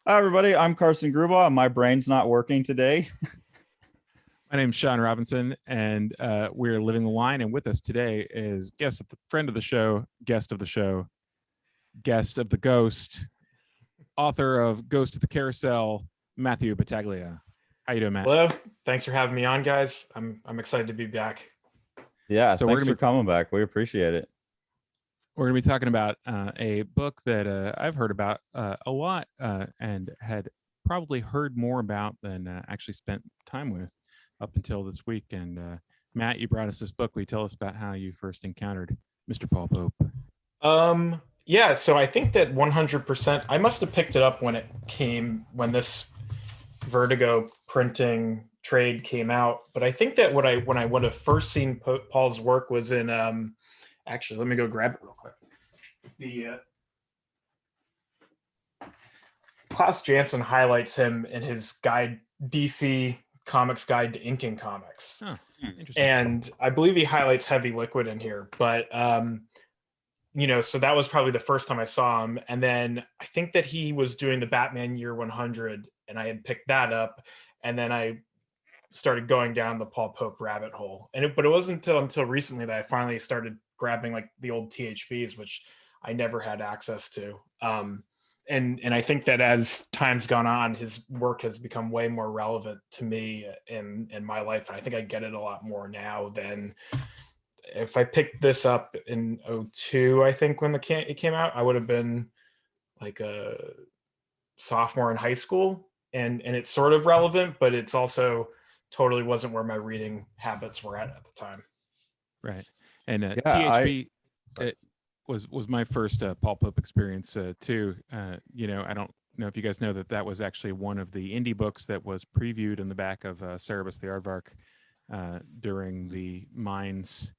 Hi, everybody. I'm Carson Grubaugh. My brain's not working today. My name's Sean Robinson, and we're living the line. And with us today is friend of the show, guest of the show, guest of the ghost, author of Ghost of the Carousel, Matthew Battaglia. How you doing, Matt? Hello. Thanks for having me on, guys. I'm excited to be back. Yeah, So thanks for coming back. We appreciate it. We're going to be talking about a book that I've heard about a lot and had probably heard more about than actually spent time with up until this week. And Matt, you brought us this book. Will you tell us about how you first encountered Mr. Paul Pope? Yeah, so I think that 100%, I must have picked it up when this Vertigo printing trade came out. But I think that when I would have first seen Paul's work was in, actually, let me go grab it real quick. The Klaus Janson highlights him in his guide, DC Comics Guide to Inking Comics. Oh, interesting. And I believe he highlights Heavy Liquid in here, but so that was probably the first time I saw him. And then I think that he was doing the Batman Year 100, and I had picked that up, and then I started going down the Paul Pope rabbit hole. But it wasn't until recently that I finally started grabbing like the old THBs, which I never had access to. And I think that as time's gone on, his work has become way more relevant to me in my life. And I think I get it a lot more now than if I picked this up in 2002, I think when it came out, I would have been like a sophomore in high school. And it's sort of relevant, but it's also totally wasn't where my reading habits were at the time. Right. And THB it was my first Paul Pope experience too. I don't know if you guys know that was actually one of the indie books that was previewed in the back of Cerebus the Aardvark during the Mines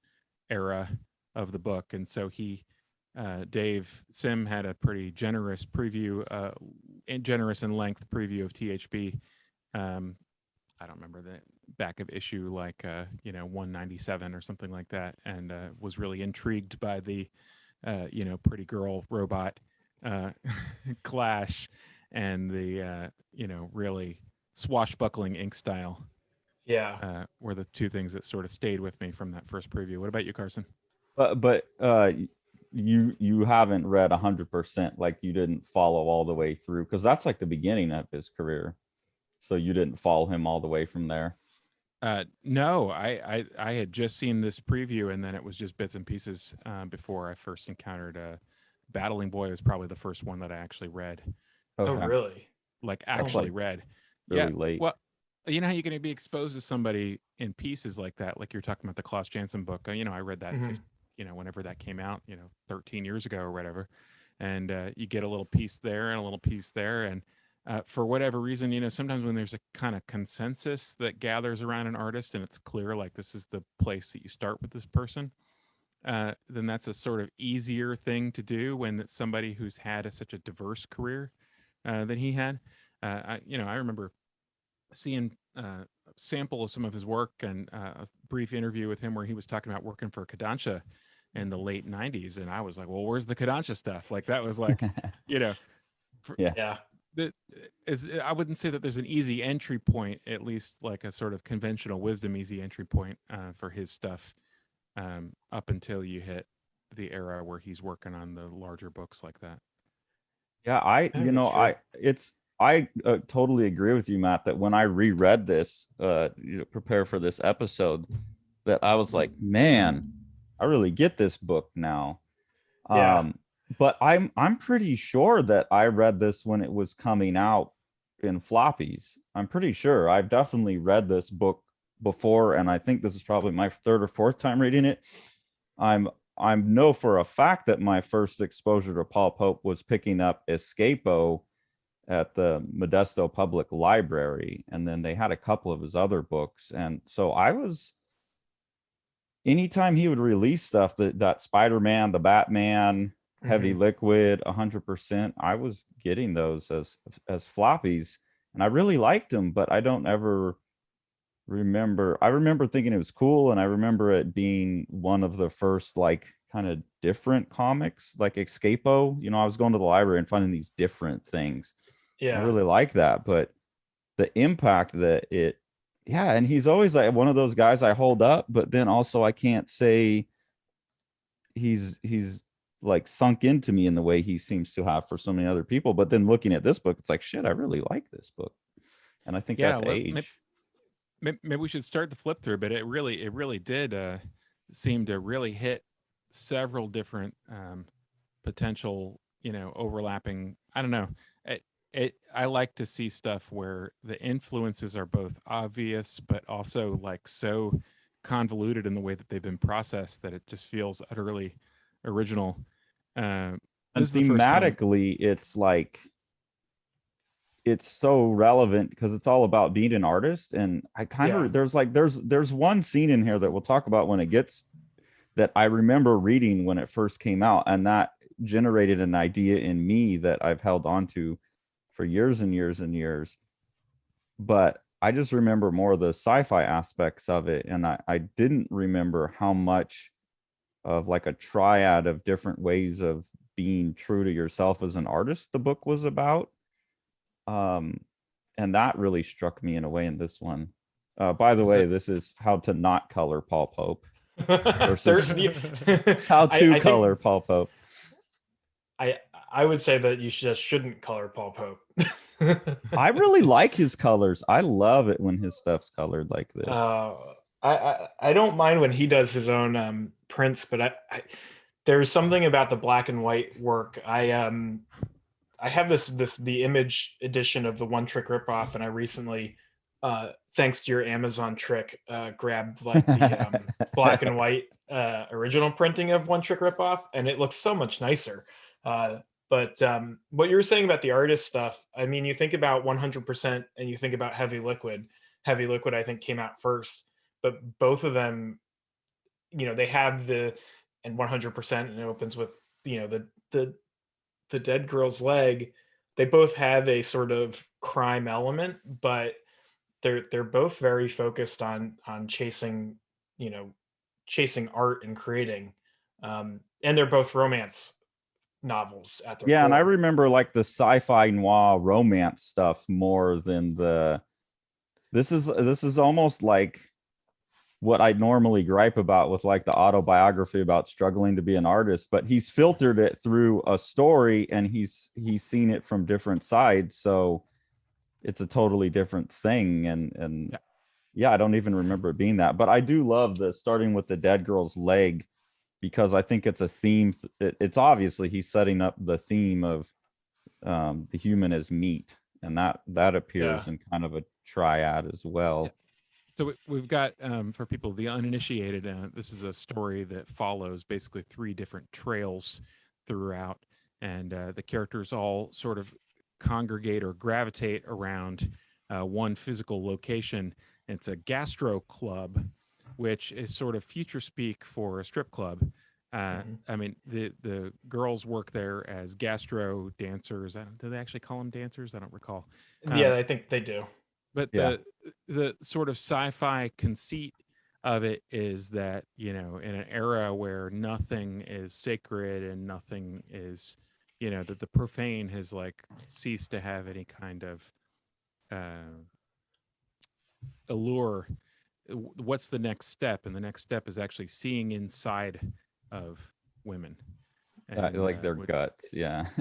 era of the book. And so Dave Sim had a pretty generous preview, generous in length preview of THB. I don't remember the back of issue, like 197 or something like that, and was really intrigued by the pretty girl robot clash and the really swashbuckling ink style. Yeah, were the two things that sort of stayed with me from that first preview. What about you, Carson? But you haven't read 100%, like you didn't follow all the way through, because that's like the beginning of his career. So you didn't follow him all the way from there? No, I had just seen this preview, and then it was just bits and pieces before I first encountered Battling Boy. Was probably the first one that I actually read. Okay. Oh, really? Like actually read. Really late. Well, you know how you're going to be exposed to somebody in pieces like that, like you're talking about the Klaus Janson book. I read that, whenever that came out, 13 years ago or whatever, and you get a little piece there and a little piece there, and for whatever reason, sometimes when there's a kind of consensus that gathers around an artist and it's clear, like this is the place that you start with this person, then that's a sort of easier thing to do when it's somebody who's had such a diverse career than he had. I remember seeing a sample of some of his work and a brief interview with him where he was talking about working for Kodansha in the late 90s. And I was like, well, where's the Kodansha stuff? Like that was like, yeah. I wouldn't say that there's an easy entry point, at least like a sort of conventional wisdom easy entry point for his stuff up until you hit the era where he's working on the larger books like that. Yeah, I totally agree with you, Matt, that when I reread this, prepare for this episode, that I was like, man, I really get this book now. Yeah. But I'm pretty sure that I read this when it was coming out in floppies. I'm pretty sure I've definitely read this book before, and I think this is probably my third or fourth time reading it. I know for a fact that my first exposure to Paul Pope was picking up Escapo at the Modesto Public Library, and then they had a couple of his other books, and so anytime he would release stuff, that Spider-Man, the Batman, Heavy Liquid, 100%, I was getting those as floppies, and I really liked them, but I don't ever remember. I remember thinking it was cool, and I remember it being one of the first like kind of different comics, like Escapo. I was going to the library and finding these different things. I really like that. But the impact that it, yeah, and he's always like one of those guys I hold up, but then also I can't say he's like sunk into me in the way he seems to have for so many other people. But then looking at this book, it's like, shit, I really like this book. And I think that's age. Maybe we should start the flip through, but it really did seem to really hit several different potential, overlapping. I don't know. I like to see stuff where the influences are both obvious, but also like so convoluted in the way that they've been processed that it just feels utterly original. And thematically, it's like, it's so relevant because it's all about being an artist. And I kind of, there's one scene in here that we'll talk about when it gets, that I remember reading when it first came out, and that generated an idea in me that I've held on to for years and years and years. But I just remember more of the sci-fi aspects of it, and I didn't remember how much of like a triad of different ways of being true to yourself as an artist the book was about. And that really struck me in a way in this one. By the way, this is how to not color Paul Pope versus how to color Paul Pope. I would say that you just shouldn't color Paul Pope. I really like his colors. I love it when his stuff's colored like this. I don't mind when he does his own prints, but there's something about the black and white work. I have the Image edition of the One Trick Ripoff, and I recently, thanks to your Amazon trick, grabbed like the black and white original printing of One Trick Ripoff, and it looks so much nicer. But what you were saying about the artist stuff, I mean, you think about 100% and you think about Heavy Liquid. Heavy Liquid, I think, came out first, but both of them, they have and 100%, and it opens with, the dead girl's leg. They both have a sort of crime element, but they're both very focused on chasing art and creating, and they're both romance novels at their core. And I remember like the sci-fi noir romance stuff more than this is almost like what I normally gripe about with like the autobiography about struggling to be an artist, but he's filtered it through a story and he's seen it from different sides. So it's a totally different thing. And I don't even remember it being that, but I do love the starting with the dead girl's leg, because I think it's a theme. It's obviously he's setting up the theme of the human as meat, and that appears in kind of a triad as well. Yeah. So we've got, for people, the uninitiated, this is a story that follows basically 3 different trails throughout, and the characters all sort of congregate or gravitate around one physical location. It's a gastro club, which is sort of future speak for a strip club. I mean, the girls work there as gastro dancers. Do they actually call them dancers? I don't recall. Yeah, I think they do. But the sort of sci-fi conceit of it is that, in an era where nothing is sacred and nothing is, that the profane has like ceased to have any kind of allure. What's the next step? And the next step is actually seeing inside of women, and, like their guts,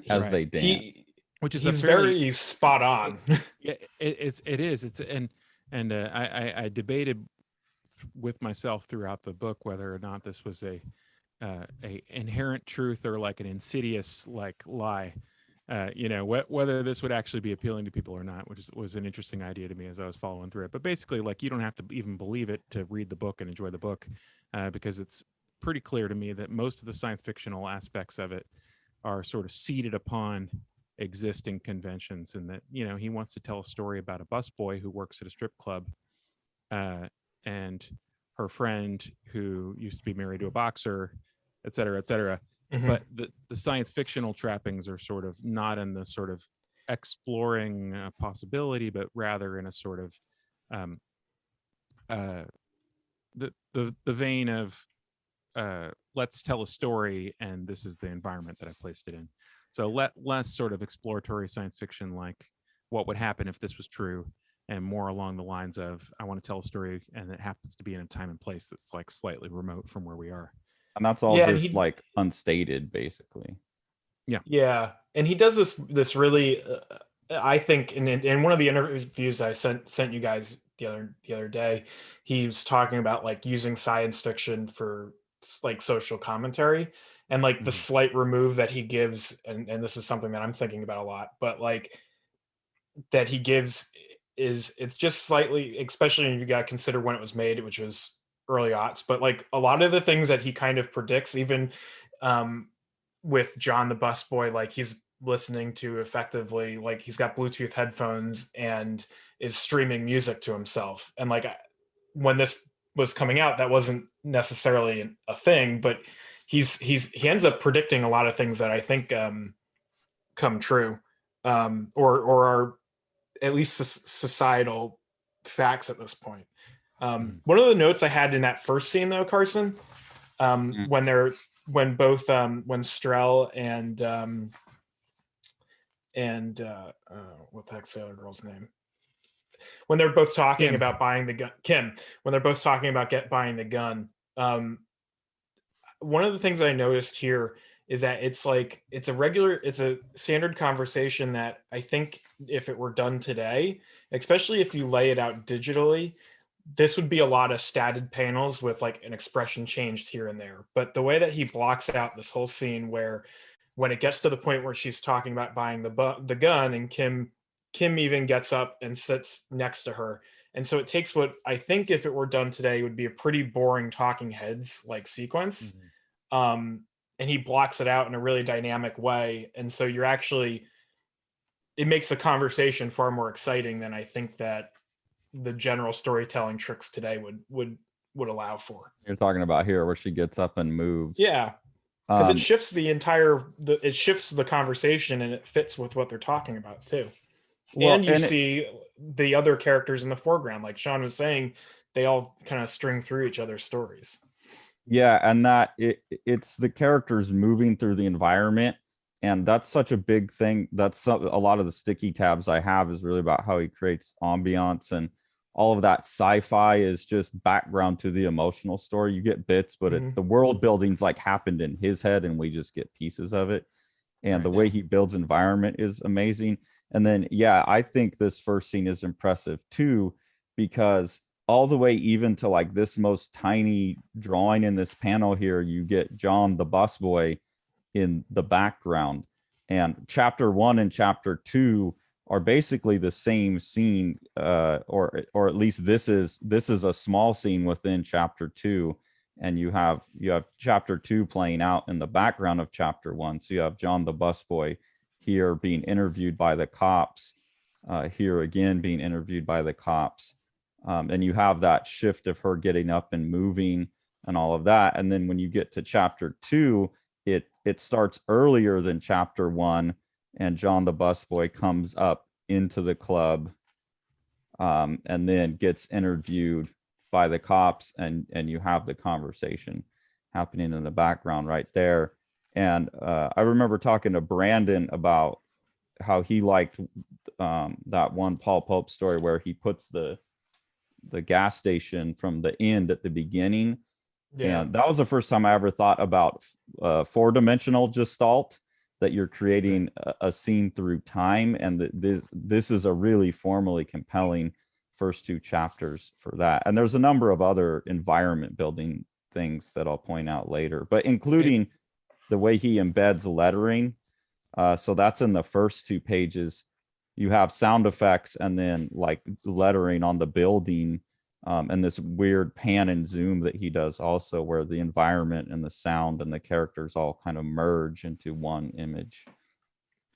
as they dance. Which is he's very spot on. It is. It's and I debated with myself throughout the book whether or not this was a inherent truth or like an insidious like lie. Whether this would actually be appealing to people or not, which was an interesting idea to me as I was following through it. But basically, like, you don't have to even believe it to read the book and enjoy the book, because it's pretty clear to me that most of the science fictional aspects of it are sort of seated upon existing conventions, and that he wants to tell a story about a busboy who works at a strip club, and her friend who used to be married to a boxer, et cetera, et cetera. But the science fictional trappings are sort of not in the sort of exploring a possibility, but rather in a sort of the vein of let's tell a story, and this is the environment that I placed it in. So less sort of exploratory science fiction like what would happen if this was true, and more along the lines of, I want to tell a story and it happens to be in a time and place that's like slightly remote from where we are. And that's all Yeah, just like unstated, basically. Yeah, and he does this really, I think, in one of the interviews I sent you guys the other day, he was talking about like using science fiction for like social commentary, and like the slight remove that he gives, and this is something that I'm thinking about a lot, but like that he gives is, it's just slightly, especially when you got to consider when it was made, which was early aughts, but like a lot of the things that he kind of predicts, even with John the busboy, like he's listening to, effectively, like he's got Bluetooth headphones and is streaming music to himself. And like when this was coming out, that wasn't necessarily a thing, but he ends up predicting a lot of things that I think come true, or are at least societal facts at this point. One of the notes I had in that first scene, though, Carson, when both when Strel and what the heck's the other girl's name? When they're both talking about buying the gun, Kim. When they're both talking about buying the gun, one of the things I noticed here is that it's a standard conversation that I think if it were done today, especially if you lay it out digitally, this would be a lot of statted panels with like an expression changed here and there. But the way that he blocks out this whole scene, where when it gets to the point where she's talking about buying the gun, and Kim even gets up and sits next to her. And so it takes what I think if it were done today would be a pretty boring talking heads like sequence. And he blocks it out in a really dynamic way. And so it makes the conversation far more exciting than I think that the general storytelling tricks today would allow for. You're talking about here where she gets up and moves. Yeah. Because it shifts it shifts the conversation, and it fits with what they're talking about too. Well, and you see the other characters in the foreground, like Sean was saying, they all kind of string through each other's stories. Yeah, and it's the characters moving through the environment, and that's such a big thing. That's a lot of the sticky tabs I have is really about how he creates ambiance, and all of that sci-fi is just background to the emotional story. You get bits, but the world building's like happened in his head, and we just get pieces of it. And the way he builds environment is amazing. And then, yeah, I think this first scene is impressive too, because all the way even to like this most tiny drawing in this panel here, you get John the busboy in the background. And chapter 1 and chapter 2 are basically the same scene, or at least this is a small scene within chapter 2, and you have chapter 2 playing out in the background of chapter 1. So you have John the busboy here being interviewed by the cops, here again being interviewed by the cops. And you have that shift of her getting up and moving and all of that. And then when you get to chapter 2, it starts earlier than chapter 1, and John the busboy comes up into the club, and then gets interviewed by the cops, and you have the conversation happening in the background right there. And I remember talking to Brandon about how he liked that one Paul Pope story where he puts the gas station from the end at the beginning. Yeah. And that was the first time I ever thought about 4-dimensional gestalt, that you're creating a scene through time. And this is a really formally compelling first 2 chapters for that. And there's a number of other environment building things that I'll point out later, but including the way he embeds lettering. So that's in the first 2 pages. You have sound effects and then like lettering on the building, and this weird pan and zoom that he does also, where the environment and the sound and the characters all kind of merge into one image.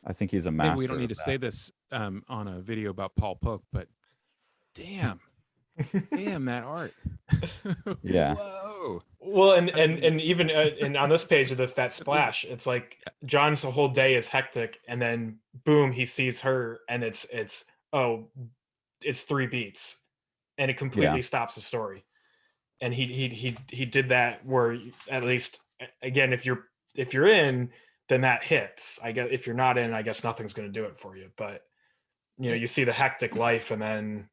I think he's a master. Maybe we don't need to say this on a video about Paul Pope, but damn that art. Yeah. Whoa. Well, and even and on this page of that splash, it's like John's whole day is hectic, and then boom, he sees her, and it's 3 beats, and it completely stops the story. And he did that where, at least again, if you're in, then that hits. I guess if you're not in, I guess nothing's going to do it for you. But you know, you see the hectic life, and then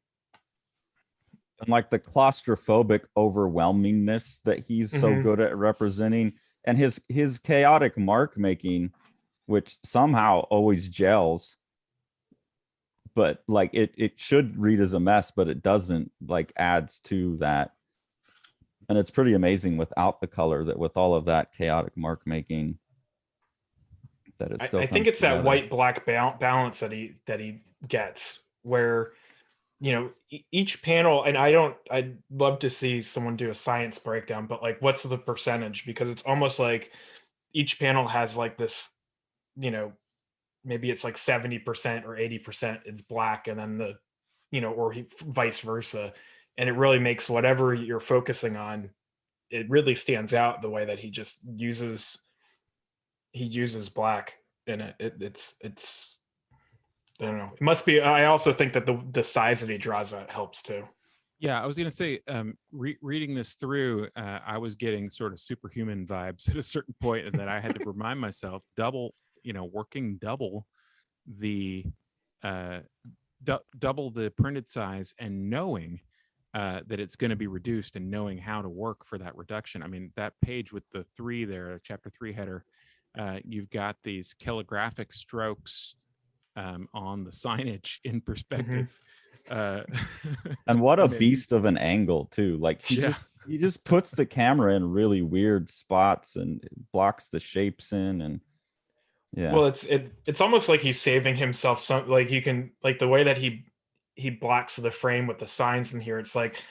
like the claustrophobic overwhelmingness that he's so good at representing, and his chaotic mark making, which somehow always gels. But like it should read as a mess, but it doesn't, like adds to that. And it's pretty amazing without the color, that with all of that chaotic mark making, that it still I think comes it's together. that white black balance that he gets, where, you know, each panel, and I'd love to see someone do a science breakdown, but like, what's the percentage? Because it's almost like each panel has like this, you know, maybe it's like 70% or 80% it's black, and then the, you know, or vice versa. And it really makes whatever you're focusing on, it really stands out the way that he uses black in it. It's I don't know. It must be. I also think that the size that he draws out helps too. Yeah, I was gonna say, reading this through, I was getting sort of superhuman vibes at a certain point, and that I had to remind myself, working double the double the printed size, and knowing that it's going to be reduced, and knowing how to work for that reduction. I mean, that page with the 3 there, chapter 3 header, you've got these calligraphic strokes on the signage in perspective. And what a beast of an angle too. Like he just puts the camera in really weird spots and blocks the shapes in, and yeah. Well, it's almost like he's saving himself some, like, you can, like, the way that he blocks the frame with the signs in here, it's like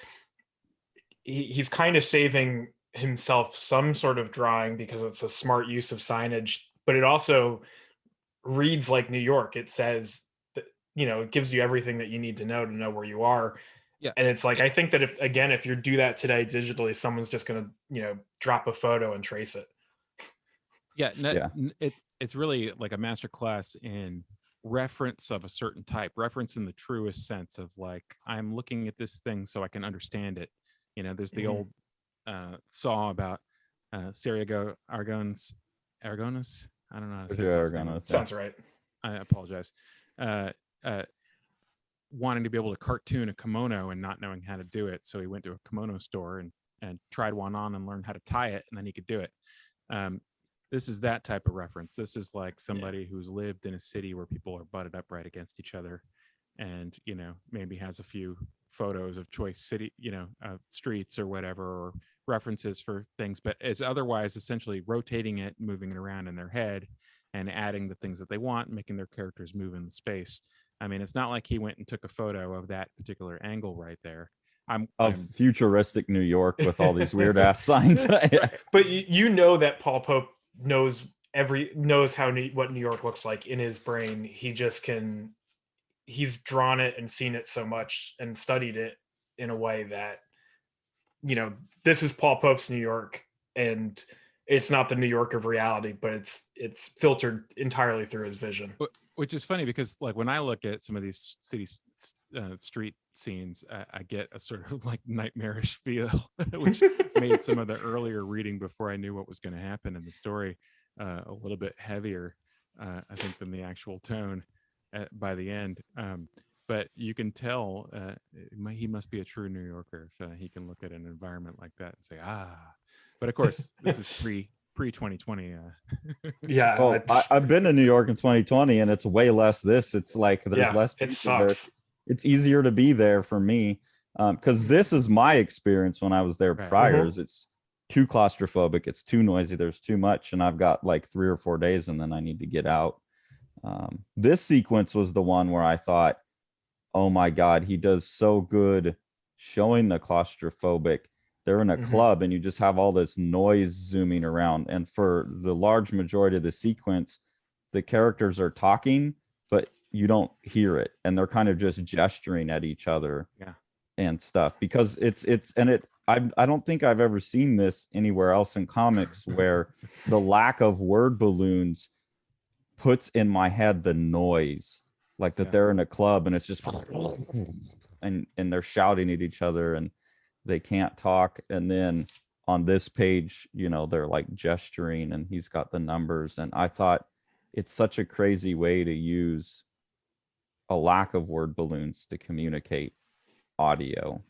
he's kind of saving himself some sort of drawing, because it's a smart use of signage, but it also reads like New York. It says that, you know, it gives you everything that you need to know where you are. Yeah. And it's like, I think that if you do that today digitally, someone's just going to, you know, drop a photo and trace it. It's really like a masterclass in reference of a certain type, reference in the truest sense of, like, I'm looking at this thing so I can understand it. You know, there's the old saw about Sergio Aragonés. I don't know how to say his name. Sounds right. I apologize. Wanting to be able to cartoon a kimono and not knowing how to do it, so he went to a kimono store and tried one on and learned how to tie it, and then he could do it. This is that type of reference. This is like somebody who's lived in a city where people are butted up right against each other, and, you know, maybe has a few photos of choice city, streets or whatever, or references for things, but is otherwise essentially rotating it, moving it around in their head, and adding the things that they want, making their characters move in the space. I mean, it's not like he went and took a photo of that particular angle right there. I'm futuristic New York with all these weird ass signs. But you know that Paul Pope knows what New York looks like in his brain. He's drawn it and seen it so much and studied it in a way that, you know, this is Paul Pope's New York, and it's not the New York of reality, but it's filtered entirely through his vision. Which is funny, because, like, when I look at some of these city street scenes, I get a sort of like nightmarish feel, which made some of the earlier reading before I knew what was going to happen in the story a little bit heavier, I think, than the actual tone by the end. But you can tell he must be a true New Yorker if he can look at an environment like that and say, ah. But of course, this is pre 2020. Yeah. Well, I've been to New York in 2020, and it's way less this. It's like there's less. It sucks. There. It's easier to be there for me, because this is my experience when I was there prior. It's too claustrophobic. It's too noisy. There's too much, and I've got like 3 or 4 days, and then I need to get out. This sequence was the one where I thought, oh my God, he does so good showing the claustrophobic. They're in a club, and you just have all this noise zooming around. And for the large majority of the sequence, the characters are talking, but you don't hear it. And they're kind of just gesturing at each other and stuff, because I don't think I've ever seen this anywhere else in comics, where the lack of word balloons puts in my head the noise, like that they're in a club and it's just and they're shouting at each other and they can't talk. And then on this page, you know, they're like gesturing, and he's got the numbers. And I thought it's such a crazy way to use a lack of word balloons to communicate audio.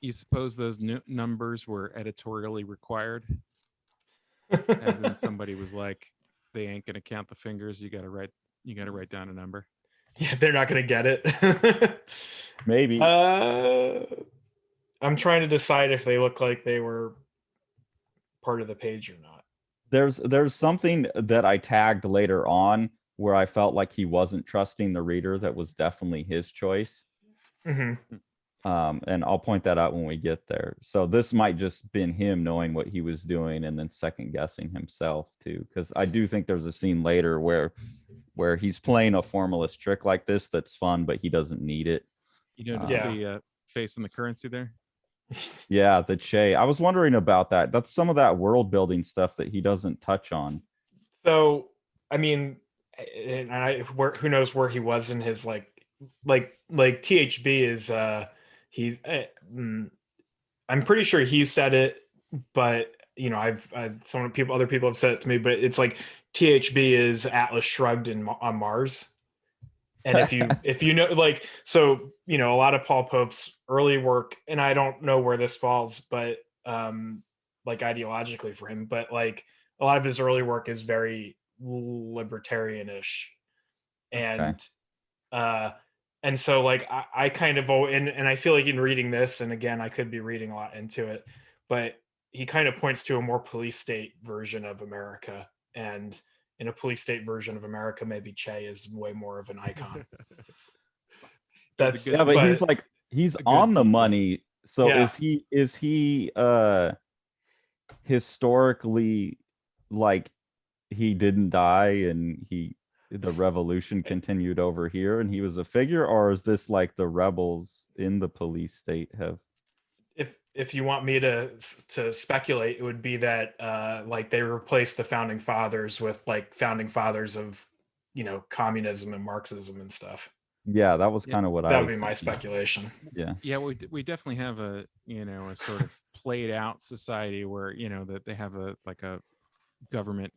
You suppose those numbers were editorially required? As in somebody was like, they ain't gonna count the fingers. You gotta write down a number. Yeah, they're not gonna get it. Maybe. I'm trying to decide if they look like they were part of the page or not. There's something that I tagged later on where I felt like he wasn't trusting the reader. That was definitely his choice. Mm-hmm. And I'll point that out when we get there. So this might just been him knowing what he was doing and then second guessing himself too, because I do think there's a scene later where he's playing a formalist trick like this that's fun, but he doesn't need it. You notice the face and the currency there? Yeah, the Che. I was wondering about that. That's some of that world building stuff that he doesn't touch on. So, I mean, who knows where he was in his like THB is he's I'm pretty sure he said it, but you know, I've other people have said it to me, but it's like THB is Atlas Shrugged on Mars. And if you know, like, so, you know, a lot of Paul Pope's early work, and I don't know where this falls, but like ideologically for him, but like a lot of his early work is very libertarianish. And and so like I kind of and I feel like in reading this, and again, I could be reading a lot into it, but he kind of points to a more police state version of America. And in a police state version of America, maybe Che is way more of an icon. But he's on the money. So is he historically, like, he didn't die and the revolution continued over here and he was a figure, or is this like the rebels in the police state have? If you want me to speculate, it would be that like they replaced the founding fathers with like founding fathers of, you know, communism and Marxism and stuff. Yeah, that was kind of what that would be my speculation. Yeah, we definitely have a, you know, a sort of played out society where, you know, that they have a government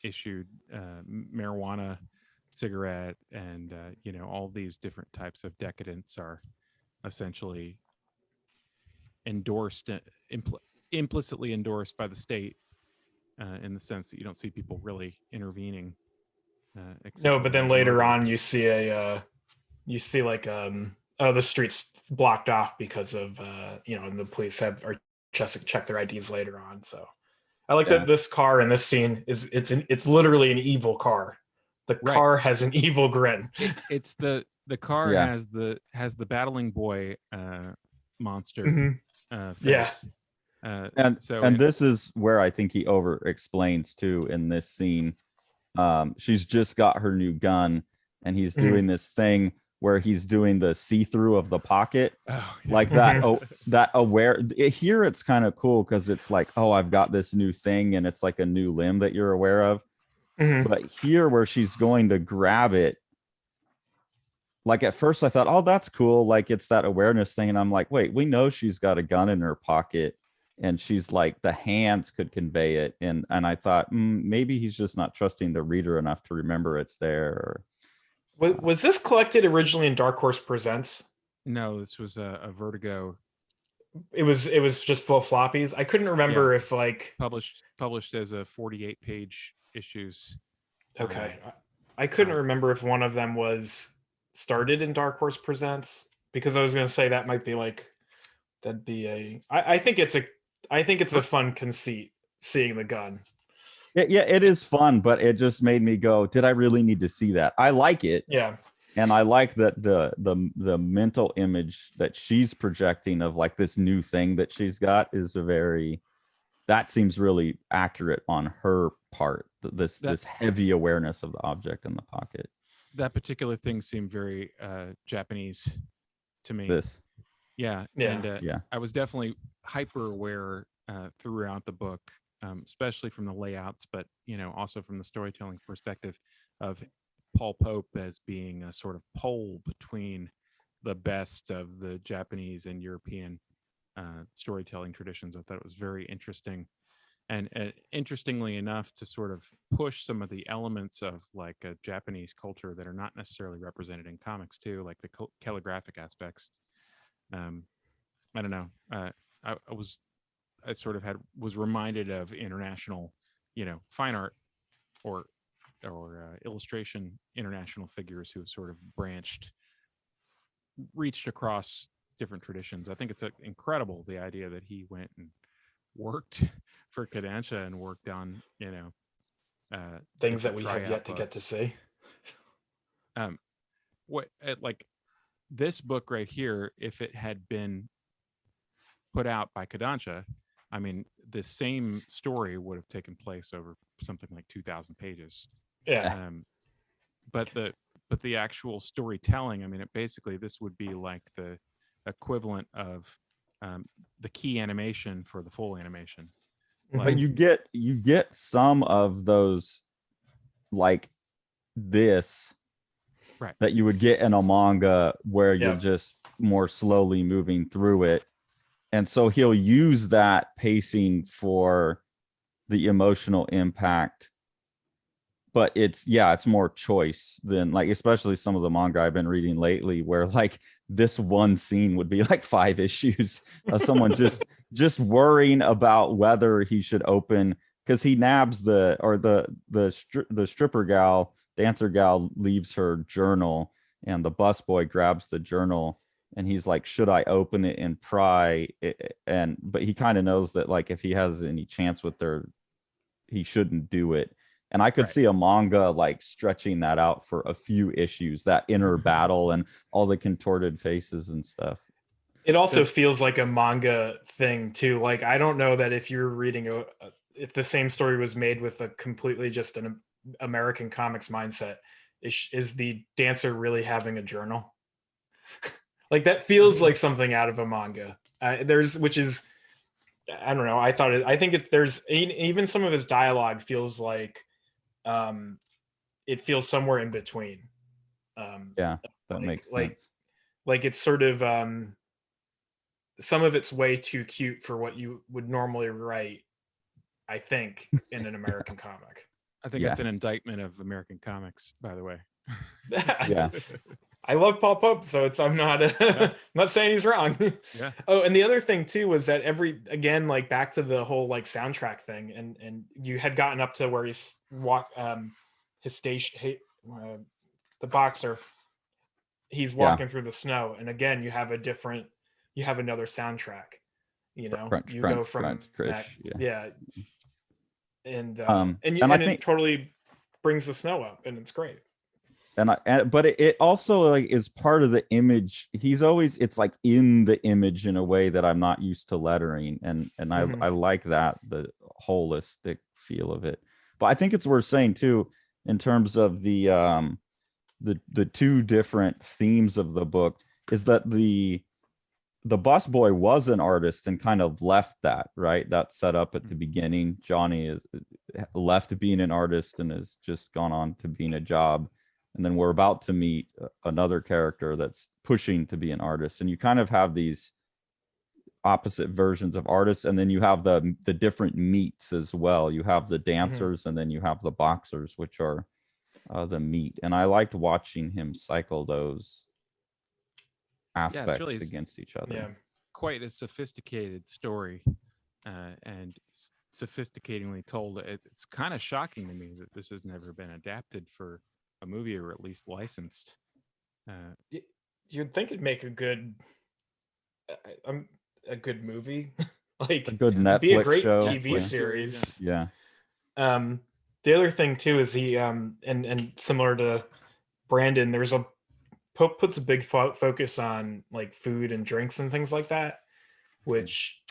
issued marijuana cigarette, and you know, all these different types of decadence are essentially endorsed, implicitly endorsed by the state, in the sense that you don't see people really intervening. No, but then later on you see like the streets blocked off because of you know, and the police are just check their IDs later on. So I like that this car in this scene it's literally an evil car. The car has an evil grin. It's the car has the battling boy monster face. And this is where I think he over explains too in this scene. She's just got her new gun and he's doing this thing where he's doing the see-through of the pocket, like that. That aware here, it's kind of cool because it's like, oh, I've got this new thing and it's like a new limb that you're aware of. But here where she's going to grab it, like at first I thought, oh, that's cool, like it's that awareness thing, and I'm like, wait, we know she's got a gun in her pocket and she's like, the hands could convey it, and I thought maybe he's just not trusting the reader enough to remember it's there. Was this collected originally in Dark Horse Presents? No, this was a Vertigo. It was just full floppies. I couldn't remember if like published as a 48-page issues. Okay, I couldn't remember if one of them was started in Dark Horse Presents, because I was going to say that might be like, that'd be a. I think it's a fun conceit, seeing the gun. Yeah, it is fun, but it just made me go, did I really need to see that? I like it. Yeah. And I like that the mental image that she's projecting of like this new thing that she's got is that seems really accurate on her part. This heavy awareness of the object in the pocket. That particular thing seemed very Japanese to me. Yeah. I was definitely hyper aware throughout the book, especially from the layouts, but you know, also from the storytelling perspective of Paul Pope as being a sort of pole between the best of the Japanese and European storytelling traditions. I thought it was very interesting. And interestingly enough, to sort of push some of the elements of like a Japanese culture that are not necessarily represented in comics too, like the calligraphic aspects. I don't know. I was reminded of international, fine art or illustration international figures who sort of reached across different traditions. I think it's incredible, the idea that he went and worked for Kodansha and worked on, things that we have yet to get to see. Like this book right here, if it had been put out by Kodansha, I mean, the same story would have taken place over something like 2,000 pages. Yeah. But the actual storytelling, I mean, this would be like the equivalent of the key animation for the full animation. But you get some of those, like this, right, that you would get in a manga where you're just more slowly moving through it. And so he'll use that pacing for the emotional impact. But it's more choice than, like, especially some of the manga I've been reading lately, where like this one scene would be like 5 issues of someone just worrying about whether he should open, because he nabs the stripper gal, dancer gal, leaves her journal, and the busboy grabs the journal, and he's like, should I open it and pry? But he kind of knows that, like, if he has any chance with her, he shouldn't do it. And I could see a manga like stretching that out for a few issues, that inner battle and all the contorted faces and stuff. It also feels like a manga thing too. Like, I don't know that if you're reading if the same story was made with a completely just an American comics mindset, is the dancer really having a journal? Like, that feels like something out of a manga. Which is, I don't know. I think there's even some of his dialogue feels like, it feels somewhere in between. That makes sense. Like it's sort of, some of it's way too cute for what you would normally write, I think, in an American comic. I think it's an indictment of American comics, by the way. Yeah. I love Paul Pope, so I'm not I'm not saying he's wrong. Yeah. Oh, and the other thing too was that again, like back to the whole like soundtrack thing, and you had gotten up to where he's his station, the boxer, he's walking through the snow, and again you have another soundtrack. Crunch, you crunch, go from crunch, that, and I think it totally brings the snow up, and it's great. But it also like is part of the image. It's like in the image in a way that I'm not used to lettering, and I like that, the holistic feel of it. But I think it's worth saying too, in terms of the two different themes of the book, is that the busboy was an artist and kind of left that, right? That's set up at the beginning. Johnny is left being an artist and has just gone on to being a job. And then we're about to meet another character that's pushing to be an artist. And you kind of have these opposite versions of artists. And then you have the different meets as well. You have the dancers and then you have the boxers, which are the meet. And I liked watching him cycle those aspects against each other. Yeah. Quite a sophisticated story, and sophisticatingly told. It's kind of shocking to me that this has never been adapted for a movie, or at least licensed. You'd think it'd make a good movie, like a good Netflix be a great show. TV series. Yeah. The other thing too is he and similar to Brandon, there's Pope puts a big focus on like food and drinks and things like that, which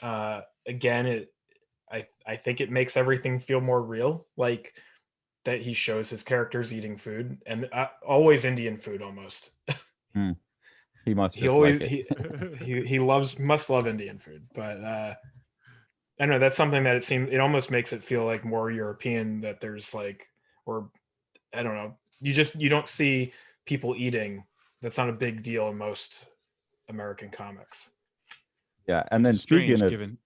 again, I think it makes everything feel more real. Like, that he shows his characters eating food, and always Indian food almost. He must. He must love Indian food, but I don't know. That's something that it almost makes it feel like more European. That there's like, or I don't know. You don't see people eating. That's not a big deal in most American comics. Yeah, and then speaking of, given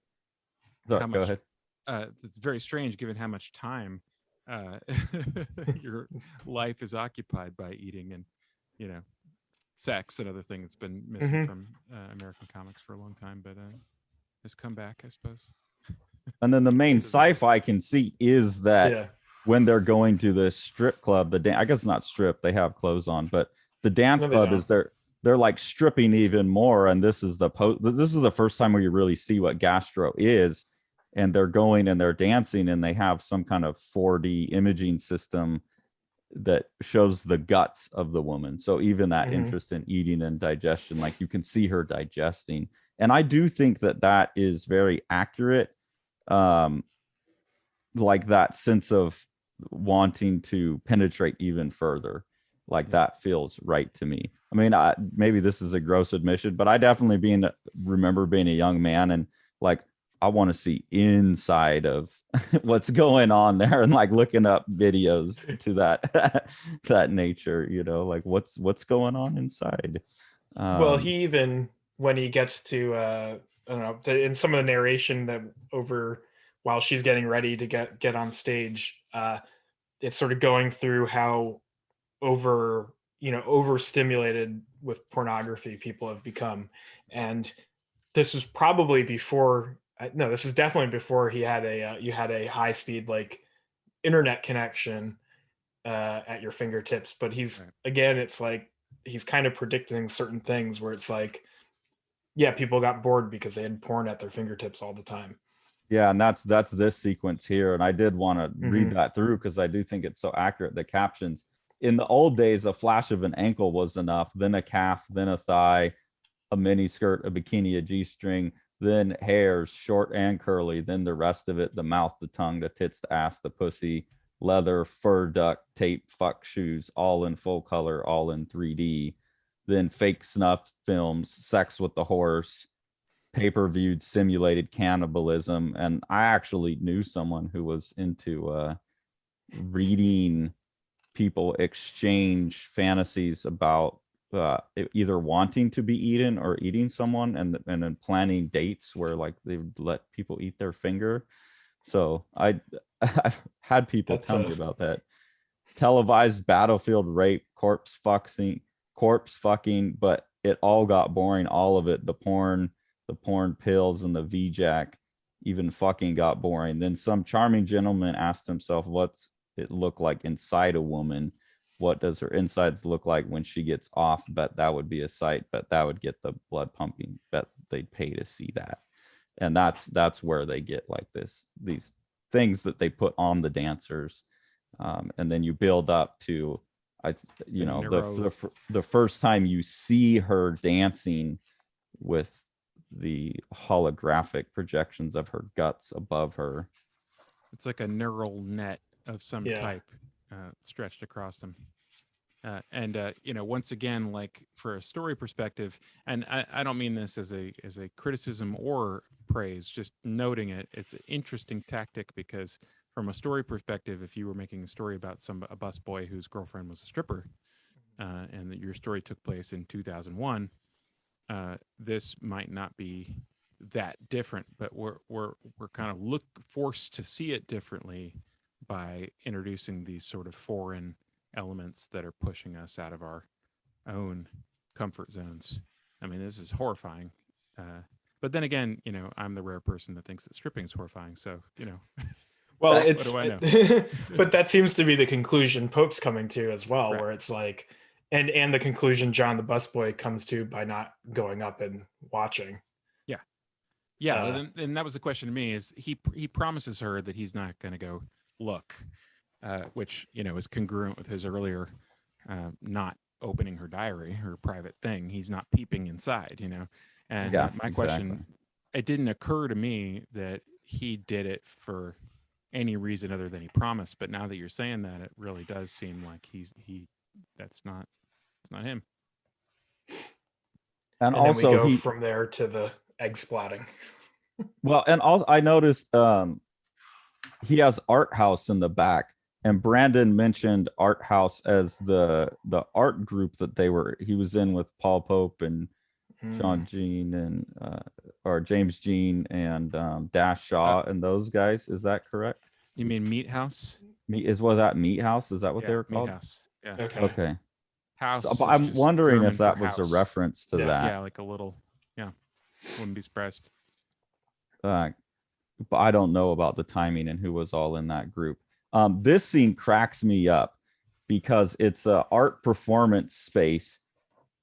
go ahead. it's very strange given how much time your life is occupied by eating and, sex and other things that's been missing from American comics for a long time, but has come back, I suppose. And then the main sci-fi conceit is that when they're going to the strip club, I guess not strip, they have clothes on, but the dance club is they're like stripping even more. And this is the first time where you really see what gastro is. And they're going and they're dancing and they have some kind of 4D imaging system that shows the guts of the woman. So even that interest in eating and digestion, like you can see her digesting. And I do think that is very accurate. Like that sense of wanting to penetrate even further, like that feels right to me. I mean, maybe this is a gross admission, but I definitely remember being a young man and like, I want to see inside of what's going on there and like looking up videos to that nature, like what's going on inside. Well, he even, when he gets to I don't know, in some of the narration that while she's getting ready to get on stage, it's sort of going through how overstimulated with pornography people have become. And this was probably before, no, this is definitely before you had a high speed like internet connection at your fingertips. But again, it's like he's kind of predicting certain things where it's like, yeah, people got bored because they had porn at their fingertips all the time. Yeah, and that's this sequence here. And I did want to read that through because I do think it's so accurate. The captions in the old days, a flash of an ankle was enough, then a calf, then a thigh, a mini skirt, a bikini, a G-string, then hairs, short and curly, then the rest of it, the mouth, the tongue, the tits, the ass, the pussy, leather, fur, duck, tape, fuck, shoes, all in full color, all in 3D, then fake snuff films, sex with the horse, pay-per-viewed simulated cannibalism. And I actually knew someone who was into reading people exchange fantasies about either wanting to be eaten or eating someone, and then planning dates where like they would let people eat their finger. So I've had people tell me about that. Televised battlefield rape, corpse fucking, but it all got boring. All of it, the porn pills, and the VJack, even fucking got boring. Then some charming gentleman asked himself, what's it look like inside a woman? What does her insides look like when she gets off? Bet that would be a sight. Bet that would get the blood pumping. Bet they'd pay to see that. And that's where they get like these things that they put on the dancers, and then you build up to the first time you see her dancing with the holographic projections of her guts above her. It's like a neural net of some type stretched across them. Once again, like for a story perspective, and I don't mean this as a criticism or praise, just noting it's an interesting tactic, because from a story perspective, if you were making a story about a busboy whose girlfriend was a stripper, and that your story took place in 2001, this might not be that different, but we're kind of forced to see it differently by introducing these sort of foreign elements that are pushing us out of our own comfort zones. I mean, this is horrifying. But then again, I'm the rare person that thinks that stripping is horrifying. So, well, what do I know? But that seems to be the conclusion Pope's coming to as well, right. Where it's like, and the conclusion John the busboy comes to by not going up and watching. Yeah. And that was the question to me, is he promises her that he's not going to go look, which, is congruent with his earlier not opening her diary, her private thing. He's not peeping inside, And my question, it didn't occur to me that he did it for any reason other than he promised. But now that you're saying that, it really does seem like it's not him. And also then we go from there to the egg splatting. Well, and also I noticed he has Art House in the back, and Brandon mentioned Art House as the art group that he was in with Paul Pope and John Jean and or James Jean and Dash Shaw and those guys. Is that correct? You mean Meat House? Was that Meat House? Is that what they were called? Meat House. Yeah. Okay. House. So, I'm wondering German if that was house. a reference to that. Yeah, like a little. Yeah, wouldn't be surprised. But I don't know about the timing and who was all in that group. This scene cracks me up because it's a art performance space,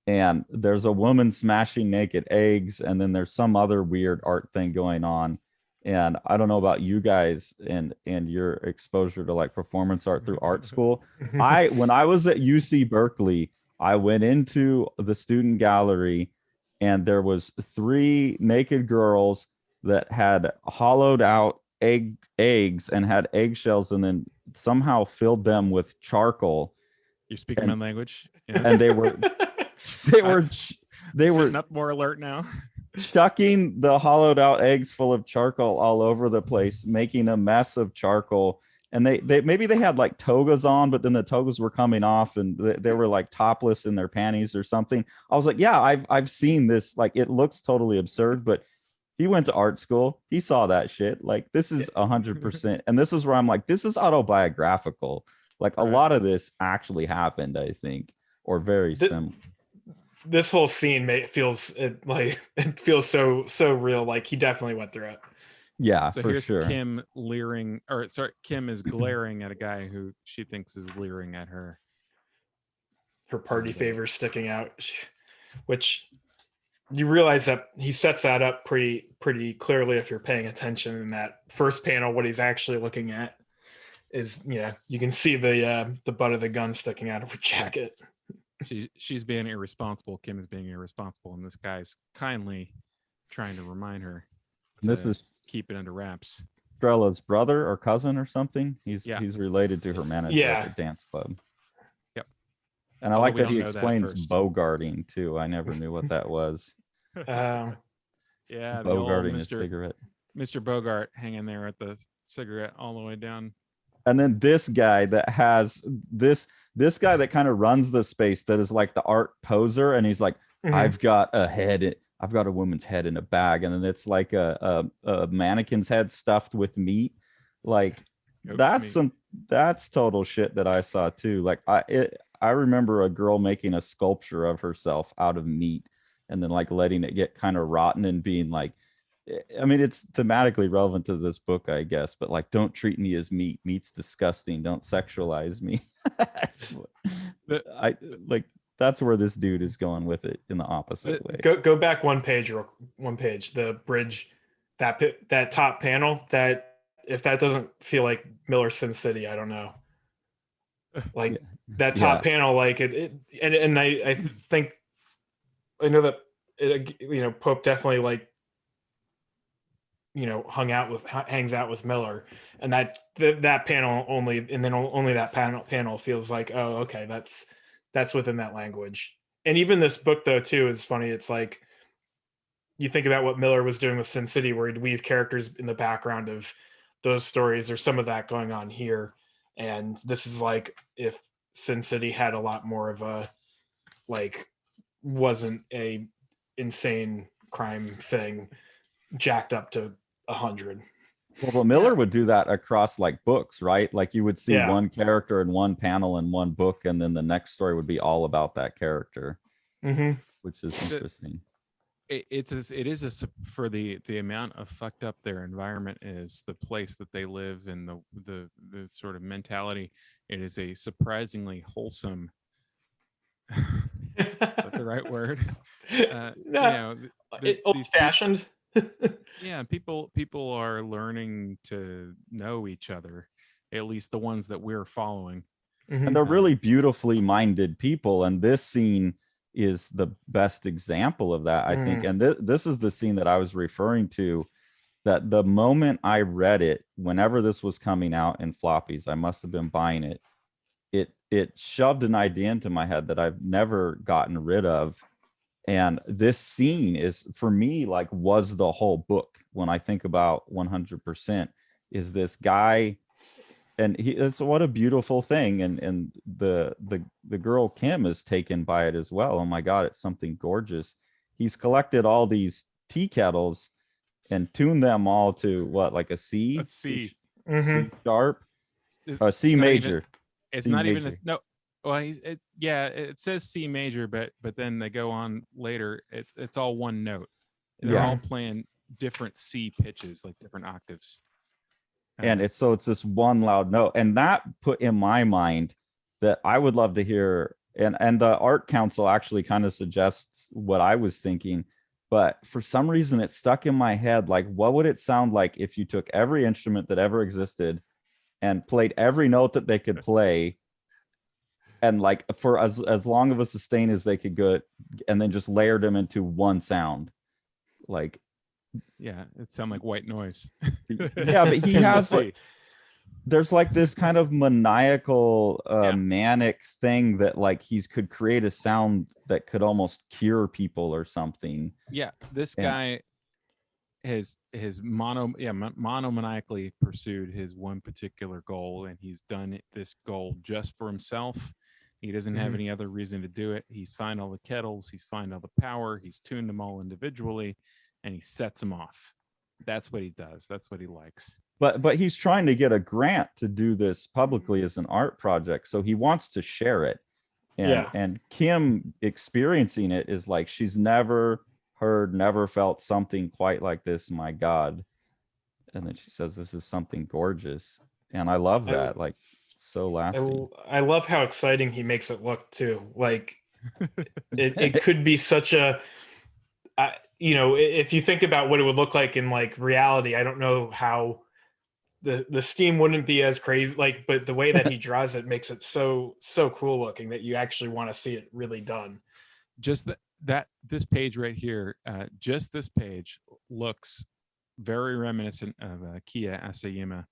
and there's a woman smashing naked eggs, and then there's some other weird art thing going on. And I don't know about you guys and your exposure to like performance art through art school. When I was at UC Berkeley, I went into the student gallery, and there was 3 naked girls that had hollowed out eggs and had eggshells, and then somehow filled them with charcoal. You're speaking my language. Yes. And they were up more alert now. Chucking the hollowed out eggs full of charcoal all over the place, making a mess of charcoal. And they maybe they had like togas on, but then the togas were coming off, and they were like topless in their panties or something. I was like, yeah, I've seen this. Like, it looks totally absurd, but he went to art school. He saw that shit. Like, this is 100%. And this is where I'm like, this is autobiographical. Like, a lot of this actually happened, I think, or very similar. This whole scene feels so real. Like, he definitely went through it. Yeah, so for here's sure. Kim Kim is glaring at a guy who she thinks is leering at her. Her party favor sticking out, which you realize that he sets that up pretty clearly if you're paying attention. In that first panel, what he's actually looking at is, you can see the butt of the gun sticking out of her jacket. She's being irresponsible. Kim is being irresponsible, and this guy's kindly trying to remind her to keep it under wraps. Strella's brother or cousin or something. He's related to her manager at the dance club. Yep. And I like that he explains bogarting too. I never knew what that was. Yeah, bogarting a cigarette. Mr. Bogart hanging there at the cigarette all the way down. And then this guy that has this guy that kind of runs the space, that is like the art poser, and he's like, I've got a woman's head in a bag, and then it's like a mannequin's head stuffed with meat. Like, that's total shit that I saw too. Like, I remember a girl making a sculpture of herself out of meat, and then like letting it get kind of rotten and being like, I mean, it's thematically relevant to this book, I guess, but like, don't treat me as meat. Meat's disgusting. Don't sexualize me. That's where this dude is going with it in the opposite way. Go back one page. The bridge, that top panel. That, if that doesn't feel like Miller Sin City, I don't know. Like that top panel, like it, and I think I know that it, Pope definitely like, hangs out with Miller, and that panel only, and then only that panel feels like, oh, okay, that's within that language. And even this book though too is funny. It's like, you think about what Miller was doing with Sin City, where he'd weave characters in the background of those stories. There's some of that going on here, and this is like if Sin City had a lot more of a, like, wasn't a insane crime thing jacked up to 100. Well, Miller would do that across like books, right? Like, you would see one character in one panel in one book, and then the next story would be all about that character, which is interesting. It is for the amount of fucked up their environment is, the place that they live, and the sort of mentality. It is a surprisingly wholesome. Is that the right word? Old-fashioned. Yeah, people are learning to know each other, at least the ones that we're following. And they're really beautifully minded people, and this scene is the best example of that, I think. And this is the scene that I was referring to, that the moment I read it, whenever this was coming out in floppies, I must have been buying it, it shoved an idea into my head that I've never gotten rid of. And this scene is, for me, like, was the whole book. When I think about 100%, is this guy, and it's what a beautiful thing. And the girl Kim is taken by it as well. Oh my God, it's something gorgeous. he's collected all these tea kettles and tuned them all to what, like a C? Let's see. C sharp, C It's major. It's C not major. even no. Well, it says C major, but then they go on later. It's all one note. They're all playing different C pitches, like different octaves. And it's this one loud note, and that put in my mind that I would love to hear. And the art council actually kind of suggests what I was thinking, but for some reason it stuck in my head. Like, what would it sound like if you took every instrument that ever existed and played every note that they could play, and like for as long of a sustain as they could get, and then just layered them into one sound? Like, yeah, it sounds like white noise. Yeah, but he has like, there's like this kind of maniacal manic thing that like he's could create a sound that could almost cure people or something. Yeah, this guy has monomaniacally pursued his one particular goal, and he's done this goal just for himself. He doesn't have any other reason to do it. He's found all the kettles, he's found all the power, he's tuned them all individually, and he sets them off. That's what he does. That's what he likes. But he's trying to get a grant to do this publicly as an art project, so he wants to share it. And Kim experiencing it is like, she's never heard, never felt something quite like this. My God. And then she says, this is something gorgeous. And I love that. Like, so lasting. I love how exciting he makes it look too. Like it could be such a, if you think about what it would look like in like reality, I don't know how the steam wouldn't be as crazy, like, but the way that he draws it makes it so cool looking that you actually want to see it really done. Just this page right here, just this page looks very reminiscent of Kia Asayama,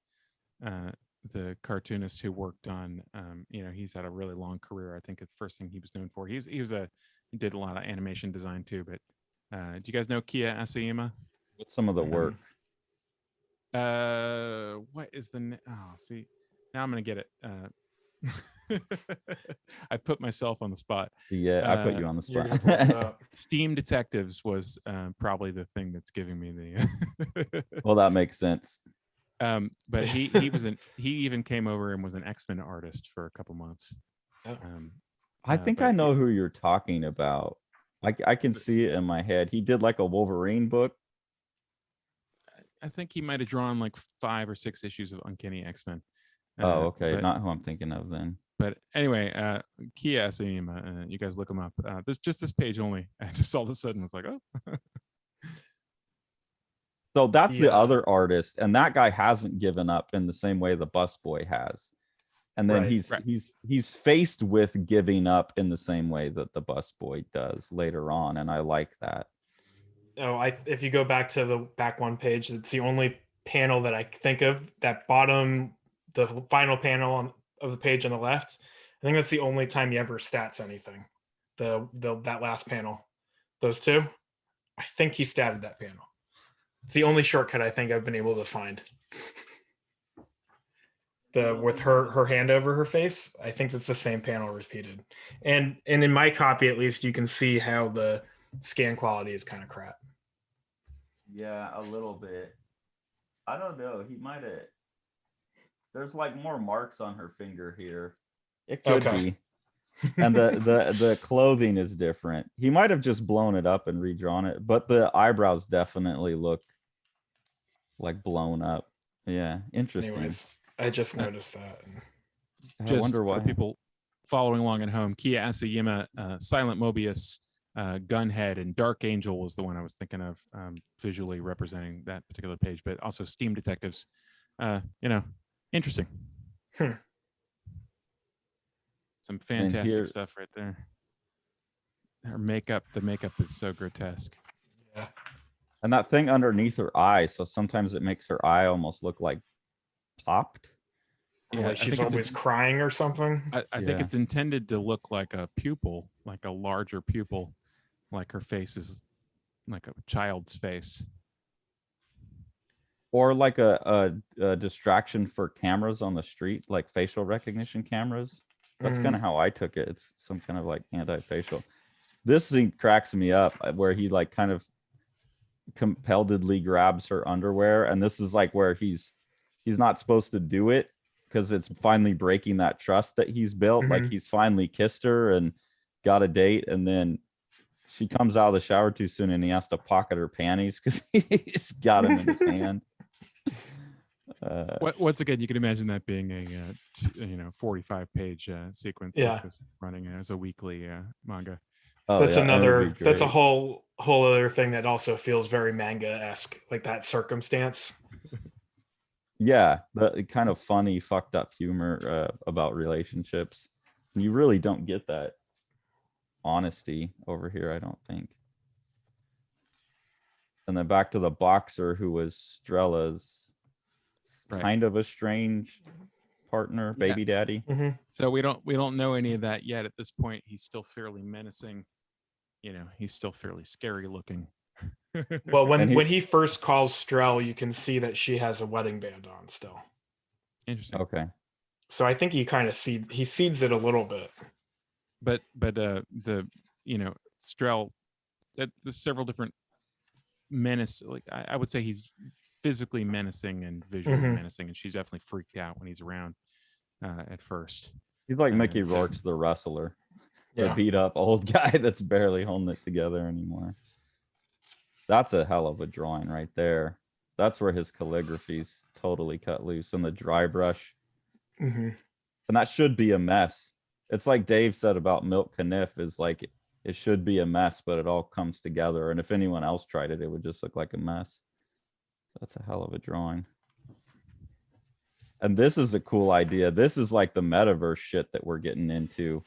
the cartoonist who worked on, he's had a really long career. I think it's the first thing he was known for. He did a lot of animation design too. But do you guys know Kia Asayama? What's some of the work? What is the see, now I'm gonna get it. I put myself on the spot. I put you on the spot. Steam Detectives was probably the thing that's giving me the well, that makes sense. But he even came over and was an X-Men artist for a couple months. I think I know who you're talking about. I can see it in my head. He did like a Wolverine book. I think he might have drawn like 5 or 6 issues of Uncanny X-Men. Oh, okay. Not who I'm thinking of then. But anyway, Kia Asayama, you guys look him up. This page only. I just all of a sudden was like, oh. So that's the other artist, and that guy hasn't given up in the same way the busboy has. And then he's faced with giving up in the same way that the busboy does later on, and I like that. If you go back to the back one page, it's the only panel that I think of, that bottom, the final panel of the page on the left. I think that's the only time he ever stats anything. That last panel, those two, I think he statted that panel. It's the only shortcut I think I've been able to find. With her hand over her face, I think that's the same panel repeated. And in my copy, at least, you can see how the scan quality is kind of crap. Yeah, a little bit. I don't know. He might have. There's like more marks on her finger here. It could be. And the clothing is different. He might have just blown it up and redrawn it, but the eyebrows definitely look like blown up. Yeah, interesting. Anyways, I just noticed that. I wonder why. For people following along at home, Kia Asayama, Silent Mobius, Gunhead, and Dark Angel was the one I was thinking of, visually representing that particular page, but also Steam Detectives. Interesting. Some fantastic stuff right there. Her makeup, the makeup is so grotesque. Yeah. And that thing underneath her eye, so sometimes it makes her eye almost look like popped. Yeah, like she's always crying or something. I think it's intended to look like a pupil, like a larger pupil, like her face is like a child's face. Or like a distraction for cameras on the street, like facial recognition cameras. That's kind of how I took it. It's some kind of like anti-facial. this scene cracks me up where he like kind of compelledly grabs her underwear, and this is like where he's not supposed to do it because it's finally breaking that trust that he's built. Like he's finally kissed her and got a date, and then she comes out of the shower too soon and he has to pocket her panties because he's got him in his hand. Once again, you can imagine that being a 45-page sequence running as a weekly manga. That's that's a whole other thing that also feels very manga-esque, like that circumstance. Yeah, the kind of funny, fucked up humor about relationships. You really don't get that honesty over here, I don't think. And then back to the boxer who was Strella's kind of a strange partner, baby daddy. So we don't know any of that yet. At this point, he's still fairly menacing. He's still fairly scary looking. Well, when he first calls Strel, you can see that she has a wedding band on still. Interesting. Okay. So I think he kind of seeds it a little bit. But Strel, there's several different menace. Like I would say he's physically menacing and visually menacing, and she's definitely freaked out when he's around at first. He's like Mickey Rourke's the wrestler, the beat up old guy that's barely holding it together anymore. That's a hell of a drawing right there. That's where his calligraphy's totally cut loose, and the dry brush. And that should be a mess. It's like Dave said about Milk Caniff, is like it should be a mess, but it all comes together. And if anyone else tried it, it would just look like a mess. That's a hell of a drawing. And this is a cool idea. This is like the metaverse shit that we're getting into,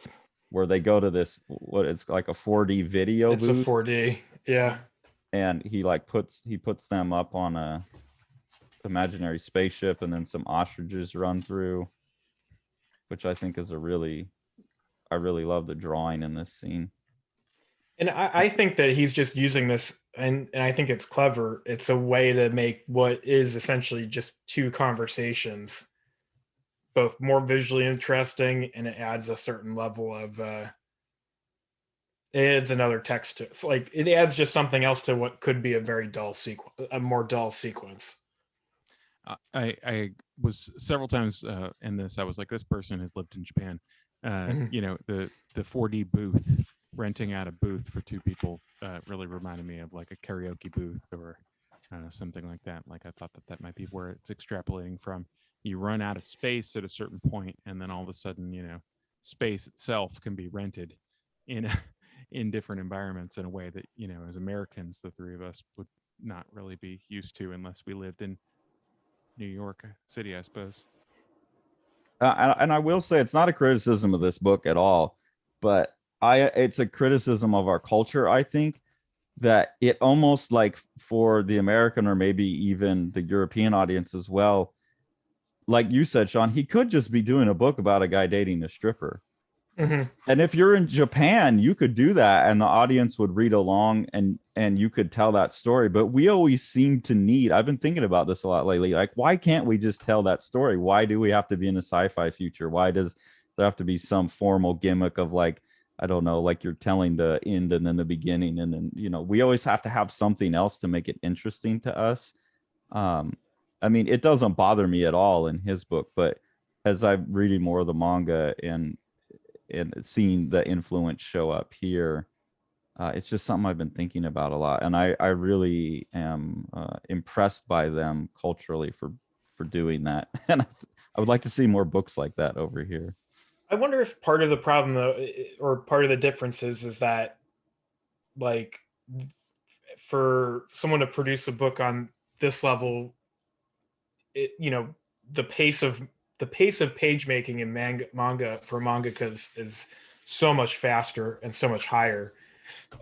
where they go to this, what is like a 4D video booth. It's a 4D, yeah. And he puts them up on a imaginary spaceship, and then some ostriches run through, which I think is I really love the drawing in this scene. And I think that he's just using this, and I think it's clever. It's a way to make what is essentially just two conversations both more visually interesting, and it adds a certain level of it adds another text to it. It's like it adds just something else to what could be a very dull sequence, a more dull sequence. I was several times in this. I was like, this person has lived in Japan. The 4D booth, renting out a booth for two people really reminded me of like a karaoke booth or something like that. Like I thought that might be where it's extrapolating from. You run out of space at a certain point, and then all of a sudden, space itself can be rented in different environments in a way that, as Americans, the three of us would not really be used to unless we lived in New York City, I suppose. And I will say it's not a criticism of this book at all, but it's a criticism of our culture. I think that it almost like for the American or maybe even the European audience as well, like you said, Sean, he could just be doing a book about a guy dating a stripper. And if you're in Japan, you could do that and the audience would read along and you could tell that story. But we always seem to need, I've been thinking about this a lot lately, like, why can't we just tell that story? Why do we have to be in a sci-fi future? Why does there have to be some formal gimmick of like, I don't know, like you're telling the end and then the beginning, and then, we always have to have something else to make it interesting to us. I mean, it doesn't bother me at all in his book, but as I'm reading more of the manga and seeing the influence show up here, it's just something I've been thinking about a lot, and I really am impressed by them culturally for doing that. And I would like to see more books like that over here. I wonder if part of the problem, though, or part of the difference is that, like, for someone to produce a book on this level, the pace of page making in manga for mangakas is so much faster and so much higher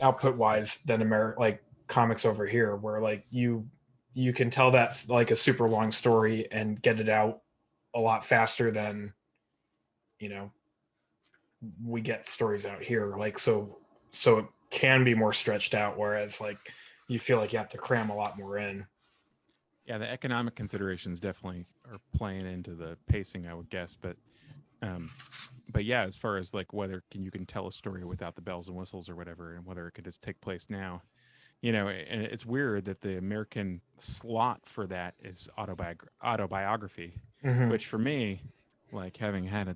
output wise than like comics over here, where like you can tell that's like a super long story and get it out a lot faster than we get stories out here, like so it can be more stretched out, whereas like you feel like you have to cram a lot more in. Yeah, the economic considerations definitely are playing into the pacing, I would guess. But But yeah, as far as like whether you can tell a story without the bells and whistles or whatever, and whether it could just take place now, and it's weird that the American slot for that is autobiography, Mm-hmm. which for me, like having had a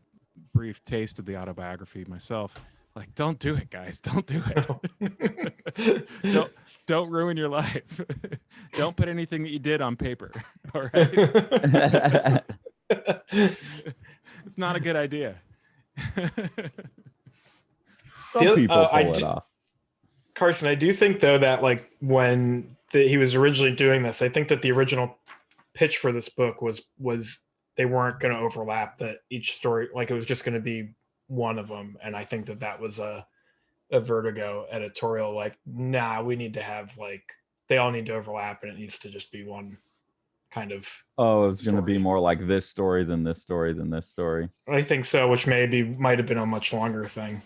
brief taste of the autobiography myself, like don't do it, guys, don't do it. don't ruin your life. Don't put anything that you did on paper. All right. It's not a good idea. Some people pull it off. Carson, I do think though that like when he was originally doing this, I think that the original pitch for this book was they weren't going to overlap, that each story, like it was just going to be one of them. And I think that was a Vertigo editorial, like, nah, we need to have like, they all need to overlap and it needs to just be one kind of. Oh, it's going to be more like this story than this story than this story. I think so, which might have been a much longer thing.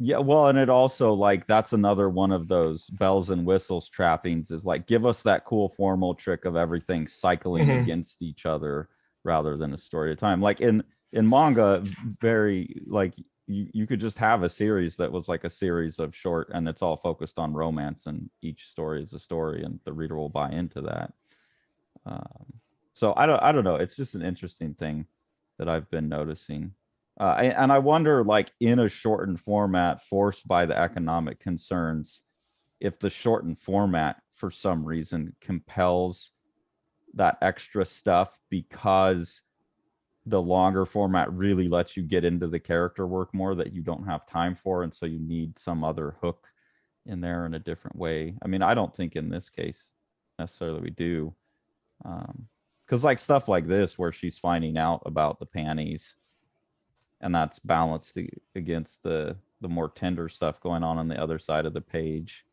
Yeah, well, and it also, like, that's another one of those bells and whistles trappings, is like, give us that cool formal trick of everything cycling against each other rather than a story at a time. Like in manga, very like you could just have a series that was like a series of short, and it's all focused on romance, and each story is a story, and the reader will buy into that. So I don't know. It's just an interesting thing that I've been noticing. And I wonder, like, in a shortened format forced by the economic concerns, if the shortened format for some reason compels that extra stuff because the longer format really lets you get into the character work more that you don't have time for. And so you need some other hook in there in a different way. I mean, I don't think in this case necessarily we do. Because like stuff like this where she's finding out about the panties, and that's balanced against the more tender stuff going on the other side of the page.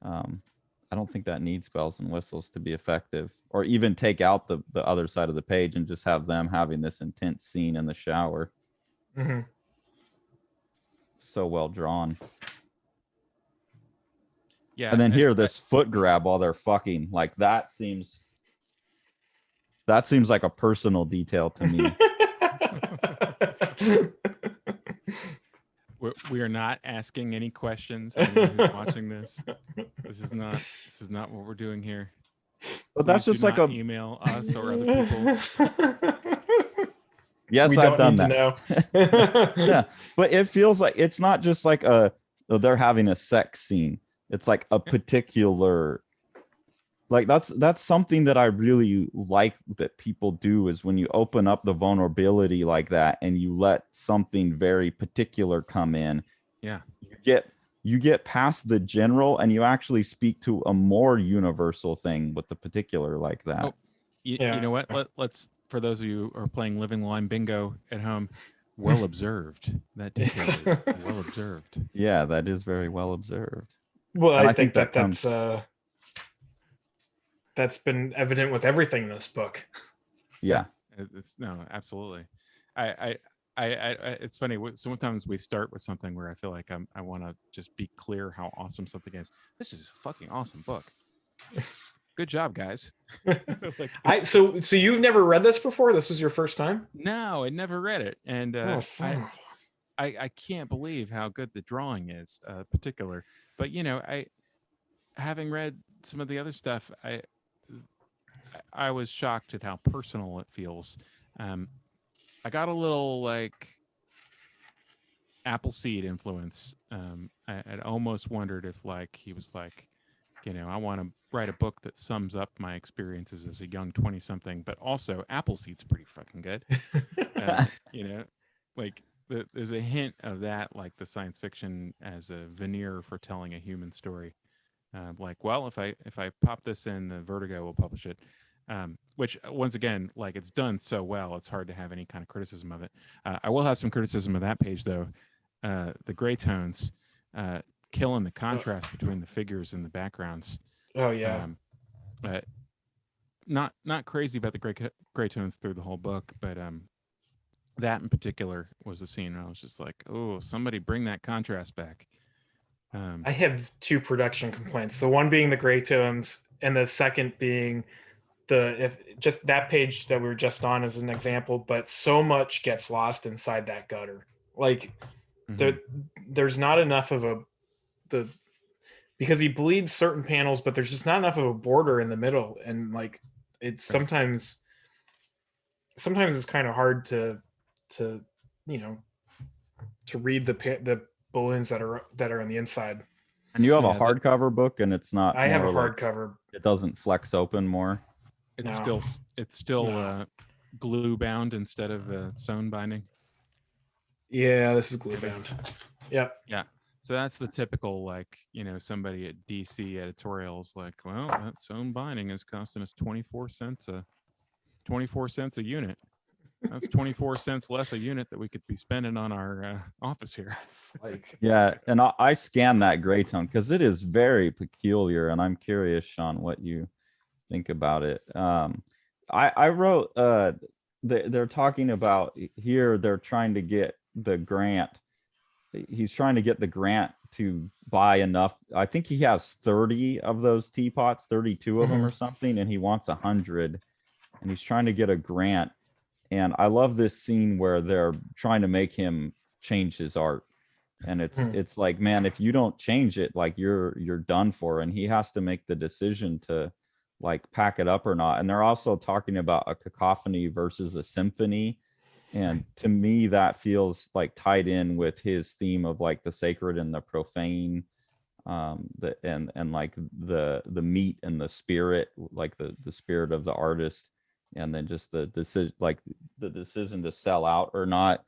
I don't think that needs bells and whistles to be effective, or even take out the other side of the page and just have them having this intense scene in the shower. Mm-hmm. So well drawn. Yeah. And then here, this foot grab while they're fucking, like that seems like a personal detail to me. We are not asking any questions. Anyone who's watching this, this is not what we're doing here. But that's just like a email us or other people. Yes, I've done that. Yeah, but it feels like it's not just like they're having a sex scene. It's like a particular, like that's something that I really like that people do, is when you open up the vulnerability like that and you let something very particular come in. Yeah, you get past the general and you actually speak to a more universal thing with the particular like that. Oh, you know what? Let's, for those of you who are playing Living Line Bingo at home, well observed. That detail is well observed. Yeah, that is very well observed. Well, I think that's been evident with everything in this book. Yeah, no, absolutely. It's funny. Sometimes we start with something where I feel like I want to just be clear how awesome something is. This is a fucking awesome book. Good job, guys. Like, so you've never read this before? This was your first time? No, I never read it, and I can't believe how good the drawing is, particular. But having read some of the other stuff, I was shocked at how personal it feels. I got a little like Appleseed influence. I'd almost wondered if like he was like, I want to write a book that sums up my experiences as a young 20-something, but also Appleseed's pretty fucking good. Like there's a hint of that, like the science fiction as a veneer for telling a human story. Like, well, if I pop this in, the Vertigo will publish it. Which once again, like it's done so well, it's hard to have any kind of criticism of it. I will have some criticism of that page though. The gray tones, killing the contrast between the figures and the backgrounds. Oh yeah. Not crazy about the gray tones through the whole book, but that in particular was a scene where I was just like, oh, somebody bring that contrast back. I have two production complaints. The one being the gray tones, and the second being if just that page that we were just on as an example, but so much gets lost inside that gutter. Like there's not enough of because he bleeds certain panels, but there's just not enough of a border in the middle, and like it's sometimes it's kind of hard to you know to read the balloons that are on the inside. And you have a hardcover book, and it's not. I have a like, hardcover. It doesn't flex open more. It's still glue bound instead of sewn binding. Yeah, this is glue bound. Yep. Yeah. So that's the typical, like, somebody at DC editorials like, well, that sewn binding is costing us 24 cents a unit. That's 24 cents less a unit that we could be spending on our office here. Yeah, and I scanned that gray tone because it is very peculiar, and I'm curious, Sean, what you think about it. I wrote they're talking about here, they're trying to get the grant. He's trying to get the grant to buy enough. I think he has 30 of those teapots, 32 of them or something, and he wants 100, and he's trying to get a grant. And I love this scene where they're trying to make him change his art. And it's like, man, if you don't change it, like you're done for. And he has to make the decision to like pack it up or not. And they're also talking about a cacophony versus a symphony. And to me, that feels like tied in with his theme of like the sacred and the profane, and like the meat and the spirit, like the spirit of the artist. And then just the decision to sell out or not.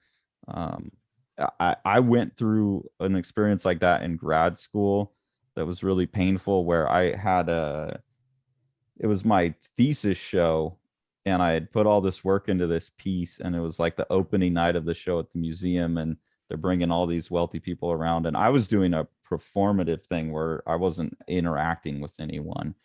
I went through an experience like that in grad school that was really painful, where I had it was my thesis show, and I had put all this work into this piece, and it was like the opening night of the show at the museum, and they're bringing all these wealthy people around, and I was doing a performative thing where I wasn't interacting with anyone.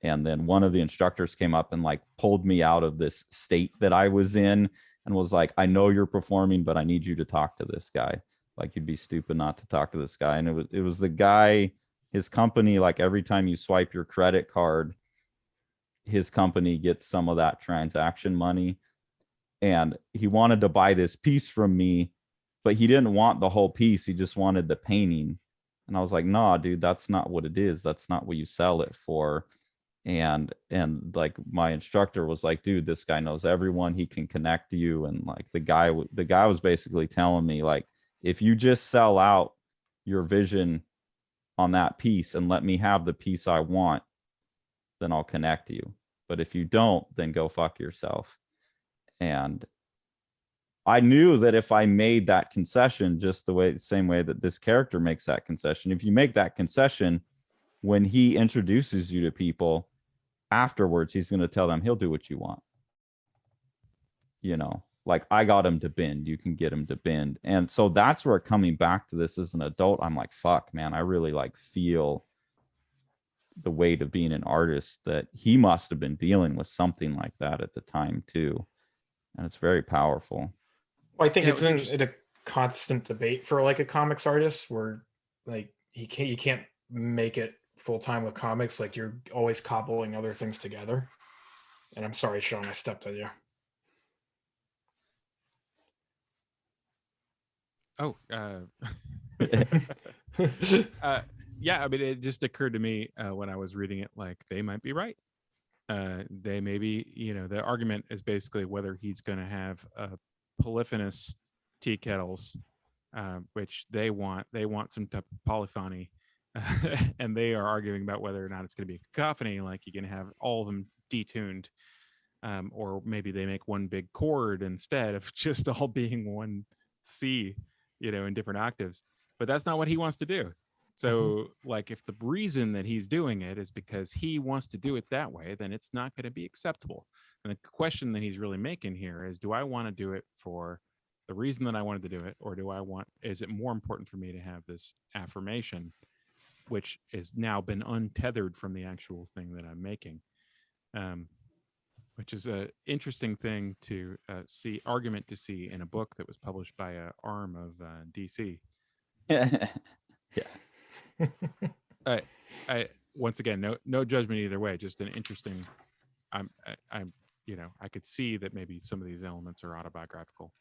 And then one of the instructors came up and like pulled me out of this state that I was in and was like, I know you're performing, but I need you to talk to this guy. Like, you'd be stupid not to talk to this guy. And it was the guy, his company, like every time you swipe your credit card, his company gets some of that transaction money. And he wanted to buy this piece from me, but he didn't want the whole piece. He just wanted the painting. And I was like, nah, dude, that's not what it is. That's not what you sell it for. And like my instructor was like, dude, this guy knows everyone, he can connect you. And like the guy was basically telling me, like, if you just sell out your vision on that piece and let me have the piece I want, then I'll connect you. But if you don't, then go fuck yourself. And I knew that if I made that concession, just the same way that this character makes that concession, if you make that concession, when he introduces you to people afterwards, he's going to tell them he'll do what you want. Like, I got him to bend, you can get him to bend. And so that's where, coming back to this as an adult, I'm like, fuck, man, I really like feel the weight of being an artist, that he must have been dealing with something like that at the time too. And it's very powerful. Well, I think it's in a constant debate for like a comics artist, where like you can't make it full-time with comics, like you're always cobbling other things together. And I'm sorry, Sean, I stepped on you. Yeah, I mean, it just occurred to me when I was reading it, like, they might be right. They may be, the argument is basically whether he's going to have polyphonous tea kettles, which they want some type of polyphony. And they are arguing about whether or not it's going to be a cacophony, like you can have all of them detuned, or maybe they make one big chord instead of just all being one C, in different octaves. But that's not what he wants to do. So like, if the reason that he's doing it is because he wants to do it that way, then it's not going to be acceptable. And the question that he's really making here is, do I want to do it for the reason that I wanted to do it, or is it more important for me to have this affirmation, which has now been untethered from the actual thing that I'm making, which is an interesting thing to see in a book that was published by an arm of DC. Yeah. I once again, no judgment either way, just an interesting I'm I could see that maybe some of these elements are autobiographical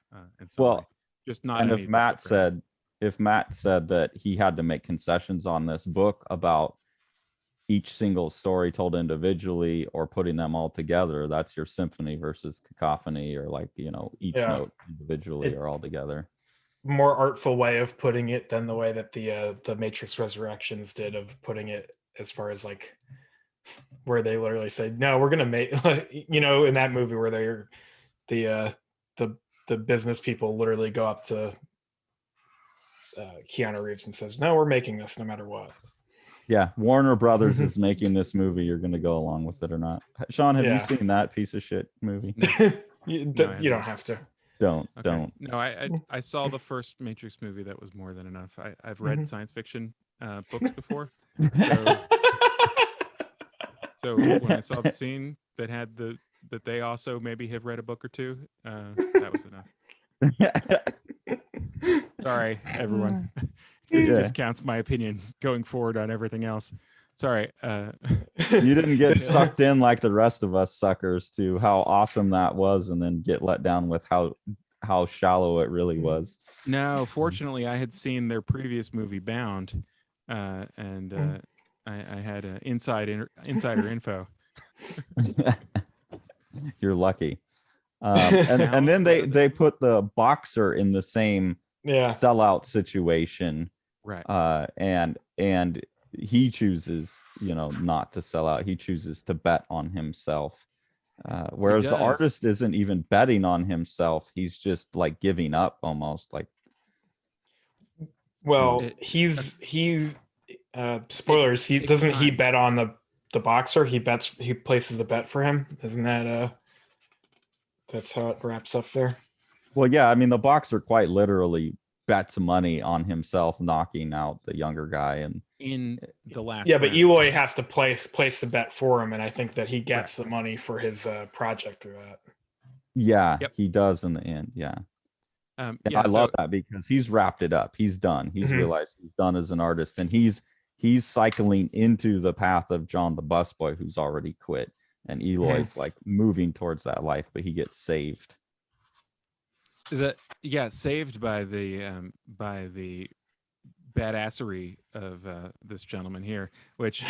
in some way. Just not. And if Matt said that he had to make concessions on this book about each single story told individually or putting them all together, that's your symphony versus cacophony, or like, each note individually or all together. More artful way of putting it than the way that the Matrix Resurrections did of putting it, as far as like where they literally say, no, we're gonna make in that movie where they're the business people literally go up to Keanu Reeves and says, no, we're making this no matter what. Yeah, Warner Brothers is making this movie. You're going to go along with it or not? Sean, have you seen that piece of shit movie? You don't have to. Don't. No, I saw the first Matrix movie. That was more than enough. I've read science fiction books before. So when I saw the scene that had that they also maybe have read a book or two, that was enough. Sorry, everyone. This discounts my opinion going forward on everything else. Sorry. You didn't get sucked in like the rest of us suckers to how awesome that was, and then get let down with how shallow it really was. No, fortunately, I had seen their previous movie Bound, and I had insider info. You're lucky. And then they put the boxer in the same sellout situation, right? And he chooses not to sell out. He chooses to bet on himself, whereas the artist isn't even betting on himself. He's just like giving up almost. Like, well, spoilers, he bet on the boxer. He places the bet for him. Isn't that that's how it wraps up there? Well, yeah, I mean, the boxer quite literally bets money on himself knocking out the younger guy, and in the last round. But Eloy has to place the bet for him, and I think that he gets the money for his project through that. He does in the end. I love that, because he's wrapped it up. He's done. He's realized he's done as an artist, and he's cycling into the path of John the busboy, who's already quit, and Eloy's like moving towards that life, but he gets saved. Saved by the badassery of this gentleman here, which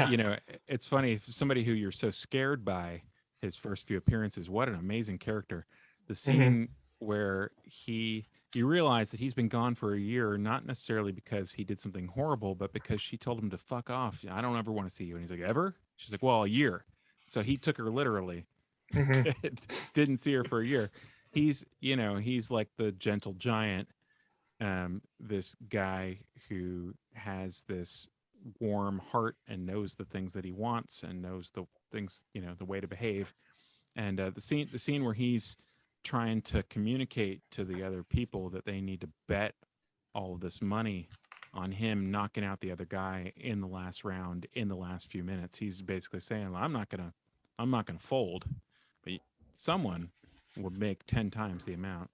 it's funny, for somebody who you're so scared by his first few appearances, what an amazing character. The scene where you realize that he's been gone for a year, not necessarily because he did something horrible, but because she told him to fuck off. I don't ever want to see you. And he's like, ever? She's like, well, a year. So he took her literally. Didn't see her for a year. He's like the gentle giant, this guy who has this warm heart and knows the things that he wants and knows the things, the way to behave. And the scene where he's trying to communicate to the other people that they need to bet all of this money on him knocking out the other guy in the last round, in the last few minutes. He's basically saying, I'm not gonna fold, but someone would make 10 times the amount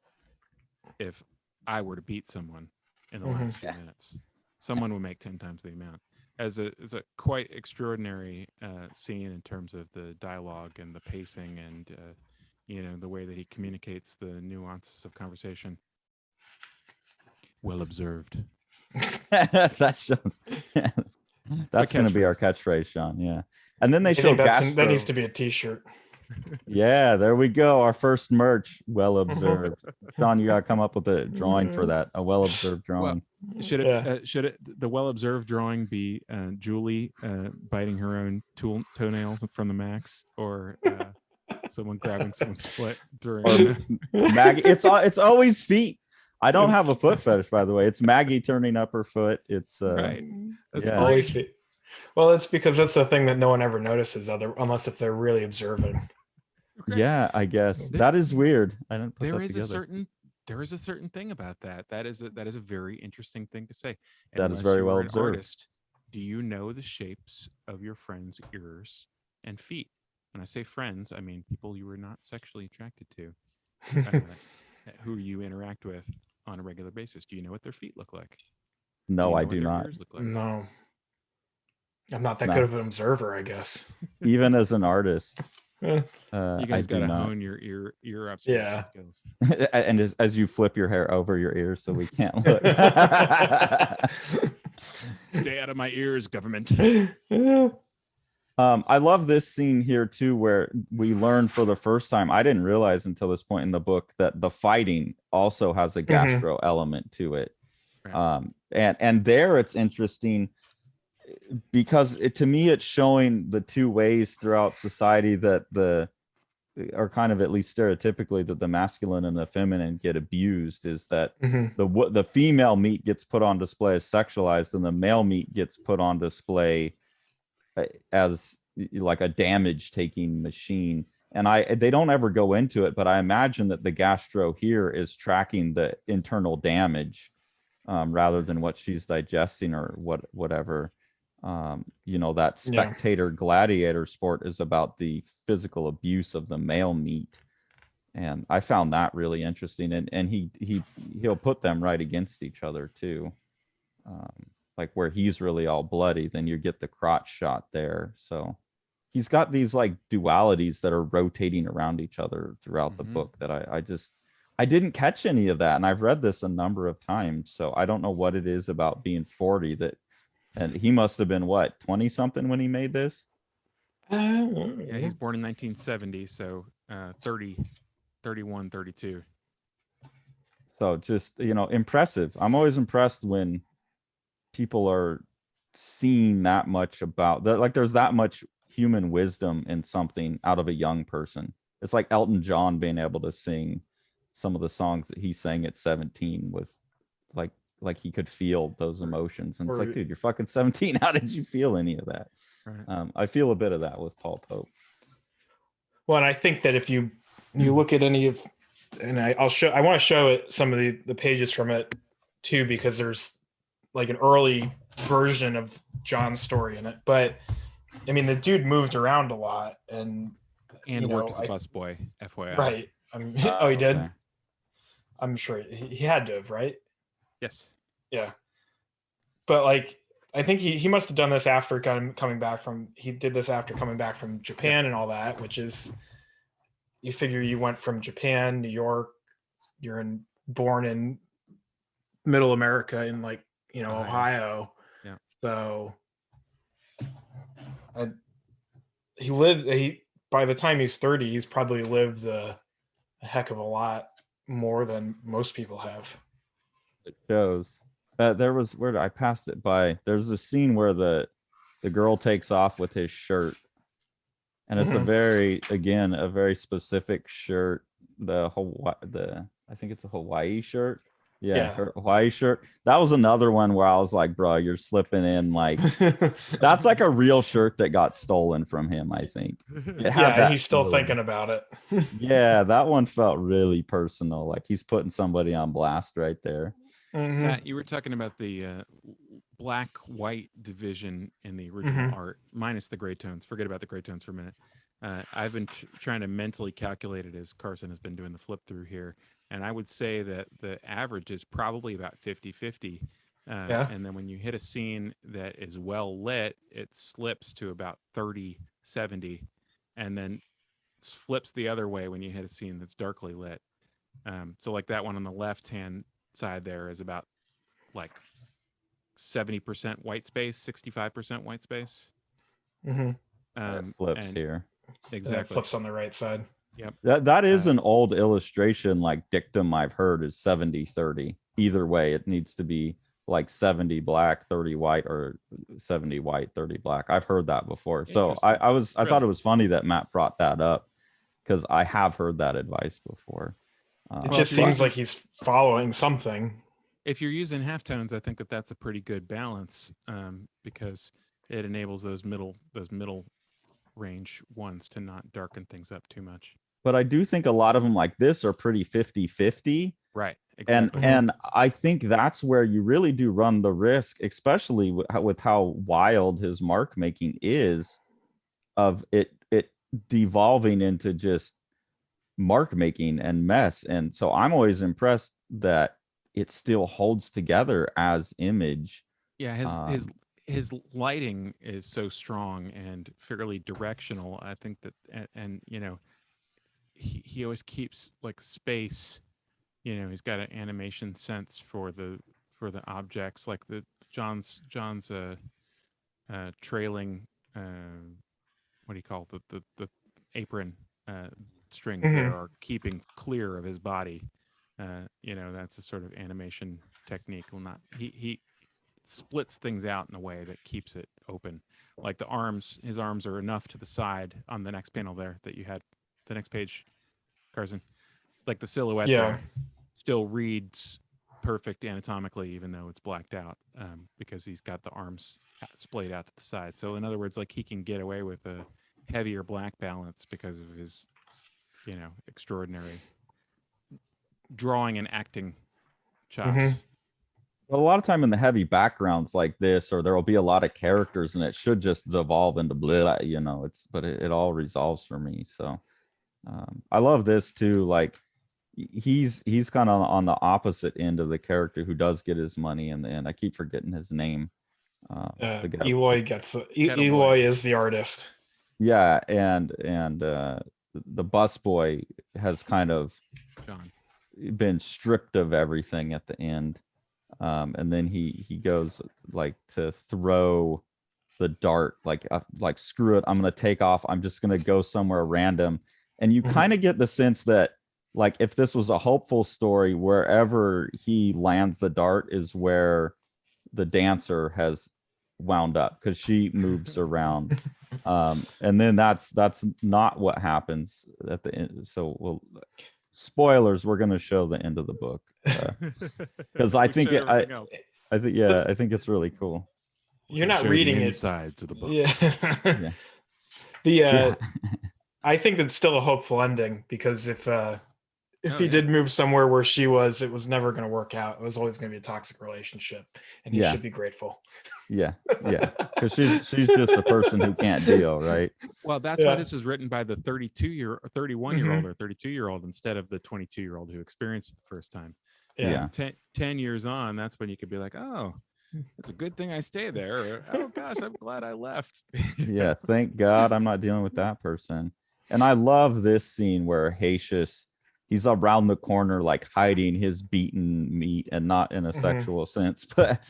if I were to beat someone in the last few minutes. Someone would make 10 times the amount. As a quite extraordinary scene in terms of the dialogue and the pacing and the way that he communicates the nuances of conversation. Well observed. That's Sean's. That's going to be our catchprise, Sean. Yeah. And then they show that needs to be a t-shirt. Yeah, there we go. Our first merch. Well observed. Sean, you got to come up with a drawing for that. A well observed drawing. Well, should it the well observed drawing be Julie biting her own toenails from the Max, or someone grabbing someone's foot during Maggie? It's always feet. I don't have a foot fetish, by the way. It's Maggie turning up her foot. It's right. It's always feet. Well, it's because that's the thing that no one ever notices, unless if they're really observing. Yeah, I guess that is weird. I didn't put there that is together. There is a certain thing about that. That is a very interesting thing to say. That is very well observed. Artist, do you know the shapes of your friends' ears and feet? When I say friends, I mean people you were not sexually attracted to, who you interact with on a regular basis. Do you know what their feet look like? No, I do not. Like? No. I'm not that good of an observer, I guess. Even as an artist. Eh, You guys got to hone your observation skills. And as you flip your hair over your ears so we can't look. Stay out of my ears, government. I love this scene here too, where we learn for the first time. I didn't realize until this point in the book that the fighting also has a gastro element to it. Right. And there it's interesting because to me it's showing the two ways throughout society that are kind of, at least stereotypically, that the masculine and the feminine get abused. Is that the female meat gets put on display as sexualized, and the male meat gets put on display as like a damage taking machine. And they don't ever go into it, but I imagine that the gastro here is tracking the internal damage rather than what she's digesting or whatever. That spectator gladiator sport is about the physical abuse of the male meat. And I found that really interesting. And he'll put them right against each other too. Like where he's really all bloody, then you get the crotch shot there. So he's got these like dualities that are rotating around each other throughout the book that I didn't catch any of that. And I've read this a number of times. So I don't know what it is about being 40 that, and he must have been what, 20 something when he made this? Yeah, he's born in 1970. So 30, 31, 32. So just, impressive. I'm always impressed when people are seeing that much about that, like there's that much human wisdom in something out of a young person. It's like Elton John being able to sing some of the songs that he sang at 17 with like he could feel those emotions. And it's like, dude, you're fucking 17. How did you feel any of that? Right. I feel a bit of that with Paul Pope. Well, and I think that if you look at any of, and I want to show it some of the pages from it too, because there's like an early version of John's story in it. But I mean, the dude moved around a lot and worked as a busboy, FYI. Right. Oh, he did? Okay. I'm sure he had to have, right? Yes. Yeah. But like, I think he must have done this after coming back from Japan and all that, which is, you figure you went from Japan, New York, you're born in middle America in like, Ohio. Yeah. So by the time he's 30, he's probably lived a heck of a lot more than most people have. It shows. There was, where I passed it by, there's a scene where the girl takes off with his shirt, and it's a very specific shirt. I think it's a Hawaii shirt. Yeah. Her Hawaii shirt. That was another one where I was like, bro, you're slipping in like that's like a real shirt that got stolen from him, I think. He's still thinking about it. Yeah, that one felt really personal. Like he's putting somebody on blast right there. Matt, you were talking about the black-white division in the original art, minus the gray tones. Forget about the gray tones for a minute. I've been trying to mentally calculate it as Carson has been doing the flip through here. And I would say that the average is probably about 50-50. And then when you hit a scene that is well lit, it slips to about 30-70. And then flips the other way when you hit a scene that's darkly lit. So like that one on the left-hand side there is about like 70% white space, 65% white space. Flips here. Exactly. Flips on the right side. Yep. That is an old illustration, like dictum I've heard is 70-30. Either way, it needs to be like 70 black, 30 white, or 70 white, 30 black. I've heard that before. So I thought it was funny that Matt brought that up, because I have heard that advice before. It just seems like he's following something. If you're using halftones, I think that's a pretty good balance, because it enables those middle range ones to not darken things up too much. But I do think a lot of them like this are pretty 50-50. Right. Exactly. And I think that's where you really do run the risk, especially with how wild his mark making is, of it devolving into just mark making and mess. And so I'm always impressed that it still holds together as image. Yeah, his lighting is so strong and fairly directional. I think that, and you know, he always keeps like space. You know, he's got an animation sense for the objects, like the John's trailing what do you call it? The apron strings there are keeping clear of his body. You know, that's a sort of animation technique. Well, not he splits things out in a way that keeps it open. Like the arms, his arms are enough to the side on the next panel there that you had, the next page, Carson. Like the silhouette there still reads perfect anatomically, even though it's blacked out, because he's got the arms splayed out to the side. So in other words, like he can get away with a heavier black balance because of his, you know, extraordinary drawing and acting chops. Well, a lot of time in the heavy backgrounds like this, or there will be a lot of characters, and it should just devolve into blah, you know. But it all resolves for me. So I love this too. Like he's kind of on the opposite end of the character who does get his money in the end. I keep forgetting his name. Eloy Eloy is the artist. Yeah, and the busboy has kind of been stripped of everything at the end. And then he goes like to throw the dart, like screw it, I'm gonna take off, I'm just gonna go somewhere random. And you kind of get the sense that, like, if this was a hopeful story, wherever he lands the dart is where the dancer has wound up, because she moves around. And then that's not what happens at the end. So well, spoilers, we're going to show the end of the book, because I think I think it's really cool. You're not reading it. Sides of the book. Yeah. Yeah. I think that's still a hopeful ending, because if he did move somewhere where she was, it was never going to work out. It was always going to be a toxic relationship, and he should be grateful. Yeah, because she's just a person who can't deal, right? Well, that's why this is written by the 31-year-old or 32-year-old instead of the 22-year-old who experienced it the first time. Yeah. 10 years on, that's when you could be like, oh, it's a good thing I stay there. Or, oh gosh, I'm glad I left. Yeah, thank God I'm not dealing with that person. And I love this scene where Haitius, he's around the corner, like hiding his beaten meat, and not in a sexual sense, but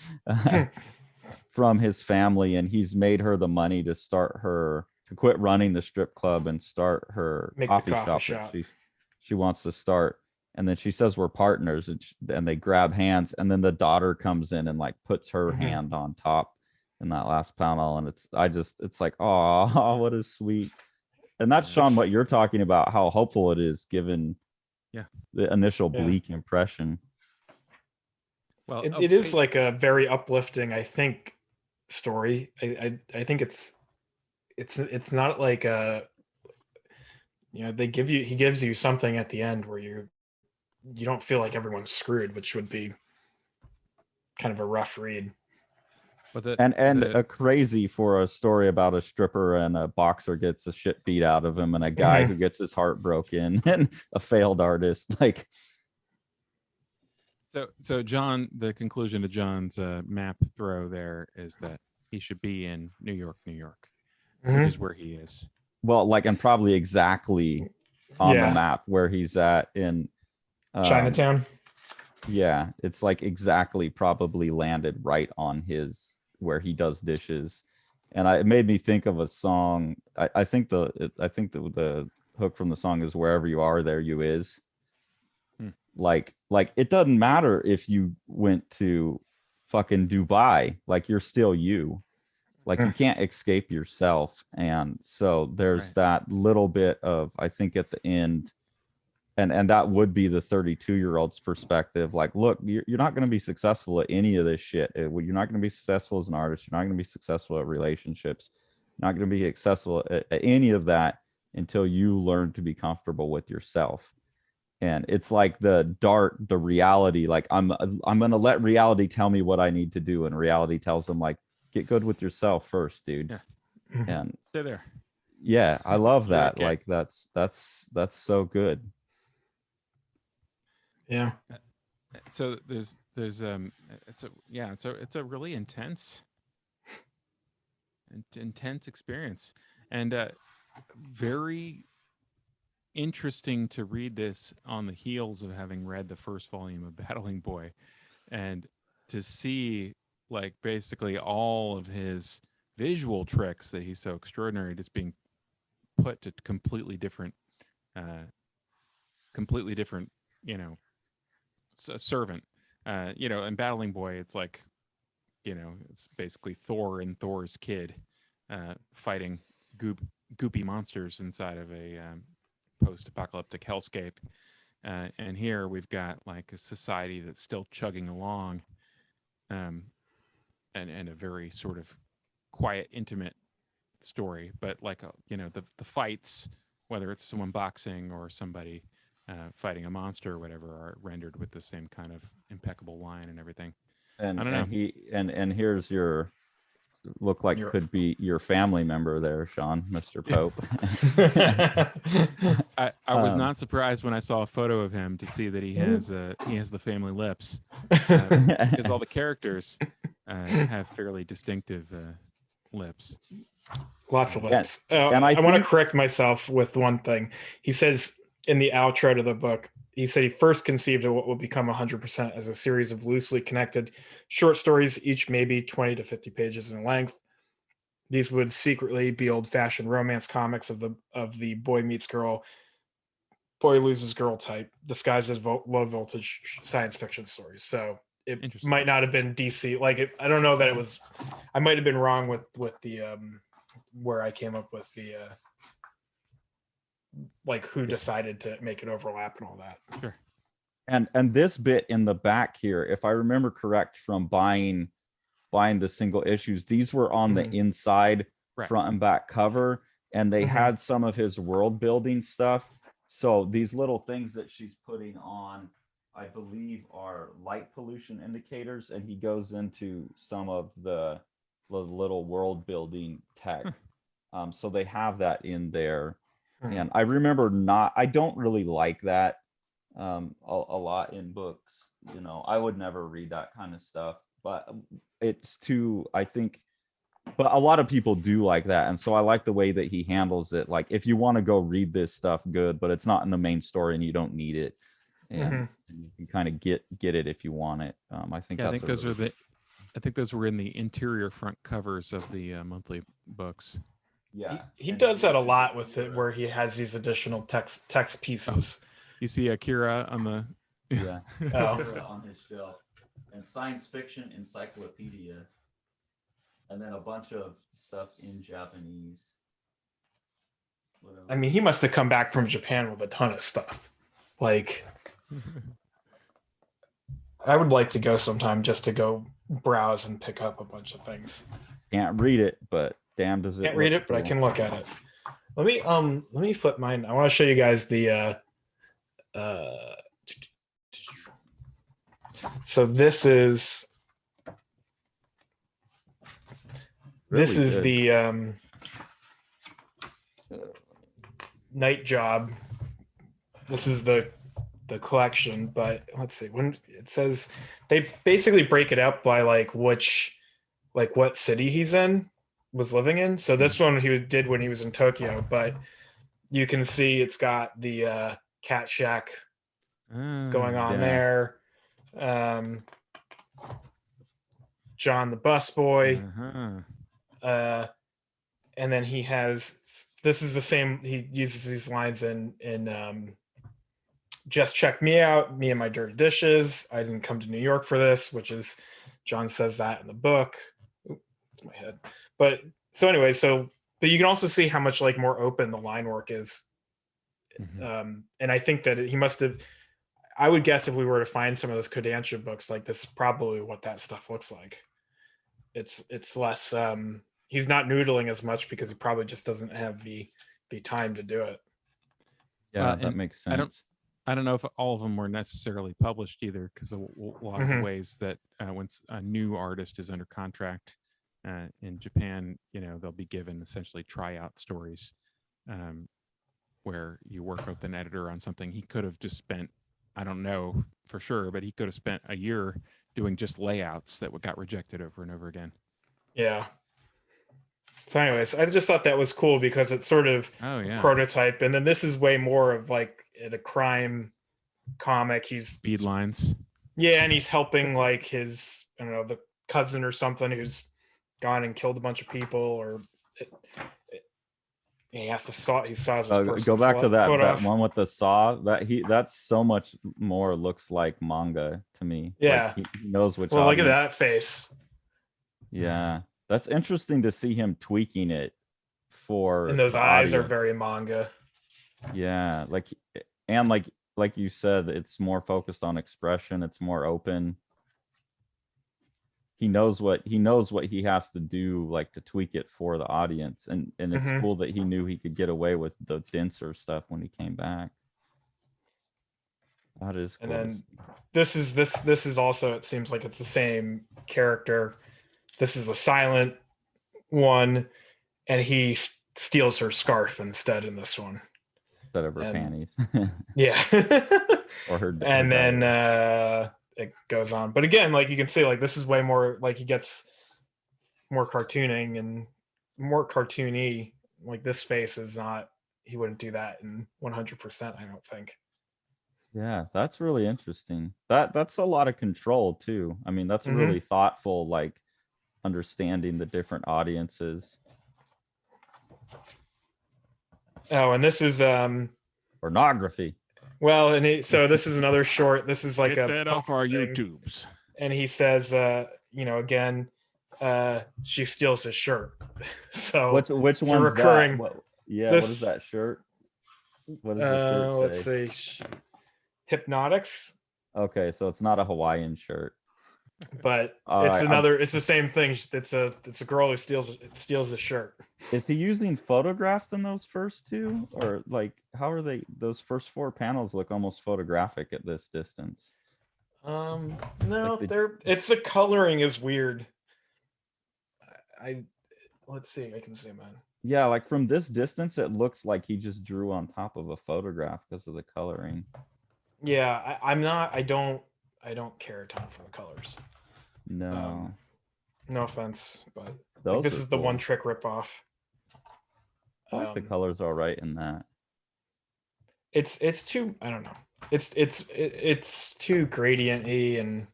from his family. And he's made her the money to quit running the strip club and start her coffee shop that she wants to start. And then she says we're partners, and they grab hands, and then the daughter comes in and like puts her hand on top in that last panel. And it's like, oh, what is sweet. And that's, Sean, what you're talking about, how hopeful it is given the initial bleak impression. Well, it is like a very uplifting, I think, story. I think it's not like he gives you something at the end where you don't feel like everyone's screwed, which would be kind of a rough read. But a crazy for a story about a stripper and a boxer gets the shit beat out of him, and a guy who gets his heart broken, and a failed artist. Like, so John, the conclusion to John's map throw there is that he should be in New York, which is where he is. Well, like, and probably exactly on the map where he's at in Chinatown. Yeah, it's like exactly probably landed right on his where he does dishes. And it made me think of a song. I think the hook from the song is "Wherever you are, there you is." Like it doesn't matter if you went to fucking Dubai, like you're still you. Like you can't escape yourself. And so there's that little bit of, I think at the end, and that would be the 32-year-old's perspective. Like, look, you're not going to be successful at any of this shit. You're not going to be successful as an artist. You're not going to be successful at relationships. You're not going to be successful at any of that until you learn to be comfortable with yourself. And it's like the reality. Like I'm going to let reality tell me what I need to do. And reality tells them, like, get good with yourself first, dude. Yeah. And stay there. Yeah, I love that. Okay. Like that's so good. Yeah. So there's it's a really intense intense experience, and very interesting to read this on the heels of having read the first volume of Battling Boy, and to see like basically all of his visual tricks that he's so extraordinary just being put to completely different, servant. In Battling Boy, it's like, it's basically Thor and Thor's kid fighting goopy monsters inside of a post-apocalyptic hellscape. And here we've got like a society that's still chugging along, and a very sort of quiet, intimate story. But like, the fights, whether it's someone boxing or somebody fighting a monster or whatever, are rendered with the same kind of impeccable line and everything. And I don't know. And here's your could be your family member there, Sean, Mr. Pope. I was not surprised when I saw a photo of him to see that he has the family lips, because all the characters have fairly distinctive lips. Lots of lips. And I want to correct myself with one thing. He says in the outro to the book, he said he first conceived of what will become 100% as a series of loosely connected short stories, each maybe 20 to 50 pages in length. These would secretly be old-fashioned romance comics of the boy meets girl, boy loses girl type, disguised as low voltage science fiction stories. So it might not have been DC. Like, I don't know that it was. I might have been wrong with the where I came up with the like who decided to make it overlap and all that. Sure. And this bit in the back here, if I remember correct from buying the single issues, these were on the inside, front and back cover, and they had some of his world building stuff. So these little things that she's putting on, I believe, are light pollution indicators, and he goes into some of the little world building tech. So they have that in there. And I remember I don't really like that a lot in books. I would never read that kind of stuff, but it's too, I think, but a lot of people do like that. And so I like the way that he handles it. Like, if you want to go read this stuff, good, but it's not in the main story and you don't need it. And you can kind of get it if you want it. I think those were in the interior front covers of the monthly books. Yeah, he does that a lot with it, where he has these additional text pieces. You see Akira on the Akira on his shelf, and science fiction encyclopedia, and then a bunch of stuff in Japanese. I mean, he must have come back from Japan with a ton of stuff. Like, I would like to go sometime just to go browse and pick up a bunch of things. Can't read it, but damn does it. Can't read it, but I can look at it. Let me flip mine. I want to show you guys the so this is the Night Job. This is the collection, but let's see, when it says, they basically break it up by like what city he's was living in. So this one he did when he was in Tokyo, but you can see it's got the cat shack going on there. John the busboy. And then he has, this is the same, he uses these lines in Just Check Me Out, Me and My Dirty Dishes, I Didn't Come to New York for This, which is, John says that in the book. Ooh, that's my head. But so anyway, but you can also see how much like more open the line work is. And I think that he must have, I would guess if we were to find some of those Kodansha books, like this is probably what that stuff looks like. It's less, he's not noodling as much because he probably just doesn't have the time to do it. Yeah, that makes sense. I don't know if all of them were necessarily published either, because a lot of the ways that when a new artist is under contract in Japan, they'll be given essentially tryout stories where you work with an editor on something. He could have just spent, I don't know for sure, but he could have spent a year doing just layouts that got rejected over and over again. Yeah. So anyways, I just thought that was cool because it's sort of prototype, and then this is way more of like a crime comic. He's speed lines. Yeah, and he's helping like his, I don't know, the cousin or something who's gone and killed a bunch of people, or he has to he saws his person. Go back to that one with the saw. That's so much more looks like manga to me. Yeah, like he knows which. Well, look at that face. Yeah, that's interesting to see him tweaking it for. And those eyes are very manga. Yeah, like you said, it's more focused on expression. It's more open. He knows what he has to do, like to tweak it for the audience, and it's cool that he knew he could get away with the denser stuff when he came back. That is cool. And then this is also, it seems like it's the same character. This is a silent one, and he steals her scarf instead in this one. Instead of her panties. Yeah. Or her. And then it goes on. But again, like you can see, like this is way more, like he gets more cartooning and more cartoony. Like this face is not, he wouldn't do that in 100%, I don't think. Yeah, that's really interesting. That's a lot of control too. I mean, that's really thoughtful, like understanding the different audiences. Oh, and this is pornography. Well, and so this is another short. This is like Get that off our YouTubes. And he says, again, she steals his shirt. So which one's recurring? What is that shirt? What does the shirt say? Let's see, Hypnotics. Okay, so it's not a Hawaiian shirt, but it's another. It's the same thing. It's a girl who steals the shirt. Is he using photographs in those first two, or like how are they? Those first four panels look almost photographic at this distance. No, like it's the coloring is weird. Let's see. I can zoom in. Yeah, like from this distance, it looks like he just drew on top of a photograph because of the coloring. Yeah, I don't care a ton for the colors. No. No offense, but like, this is the one trick ripoff. I like the colors all right in that. It's too, I don't know. It's too gradient-y, and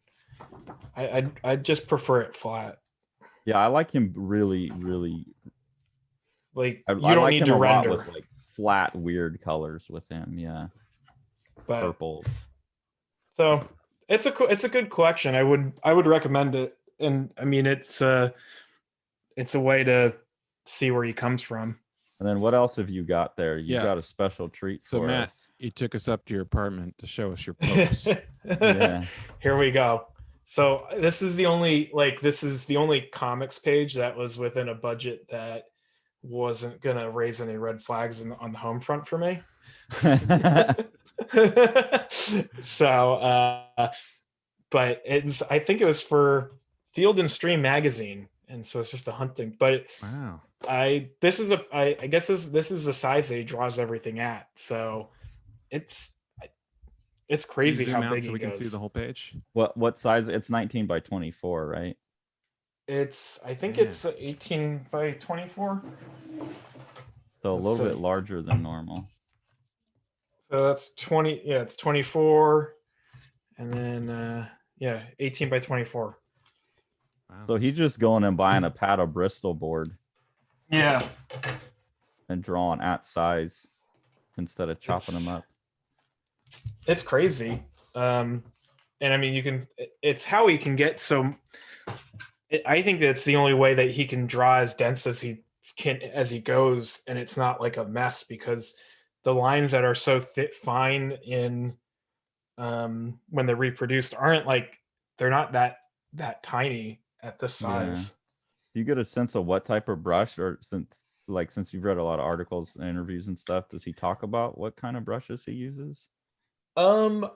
I just prefer it flat. Yeah, I like him really, really. Like you don't need to render with like flat, weird colors with him. Yeah. But purple. So it's a good collection. I would recommend it, and I mean it's a way to see where he comes from. And then what else have you got there? You got a special treat for Matt, us. you took us up to your apartment to show us your popes. Yeah. Here we go. So this is the only comics page that was within a budget that wasn't gonna raise any red flags on the home front for me. So but I think it was for Field and Stream magazine, and so it's just a hunting, but wow, I guess this is the size that he draws everything at, so it's crazy how big so we can see the whole page. What size? It's 19 by 24, right? I think it's 18 by 24, so a little bit larger than normal. So that's 20. Yeah, it's 24, and then 18 by 24. Wow. So he's just going and buying a pad of Bristol board. Yeah. And drawing at size instead of chopping them up. It's crazy. And I mean, it's how he can get so. I think that's the only way that he can draw as dense as he can as he goes, and it's not like a mess, because the lines that are so fine in when they're reproduced aren't like, they're not that tiny at this size. Do you get a sense of what type of brush, or since you've read a lot of articles and interviews and stuff, does he talk about what kind of brushes he uses? I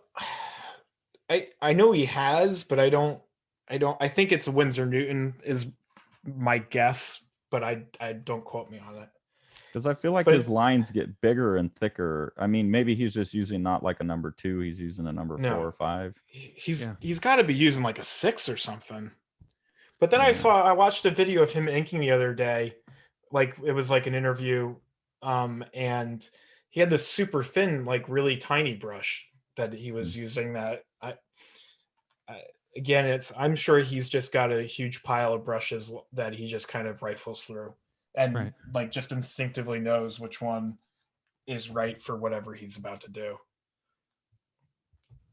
know he has, but I think it's Winsor Newton is my guess, but I don't quote me on it. Because I feel like his lines get bigger and thicker. I mean, maybe he's just using not like a number 2, he's using a number 4 or 5. He's got to be using like a 6 or something. But then I watched a video of him inking the other day, like it was like an interview, and he had this super thin, like really tiny brush that he was using. That again, I'm sure he's just got a huge pile of brushes that he just kind of rifles through, and like just instinctively knows which one is right for whatever he's about to do.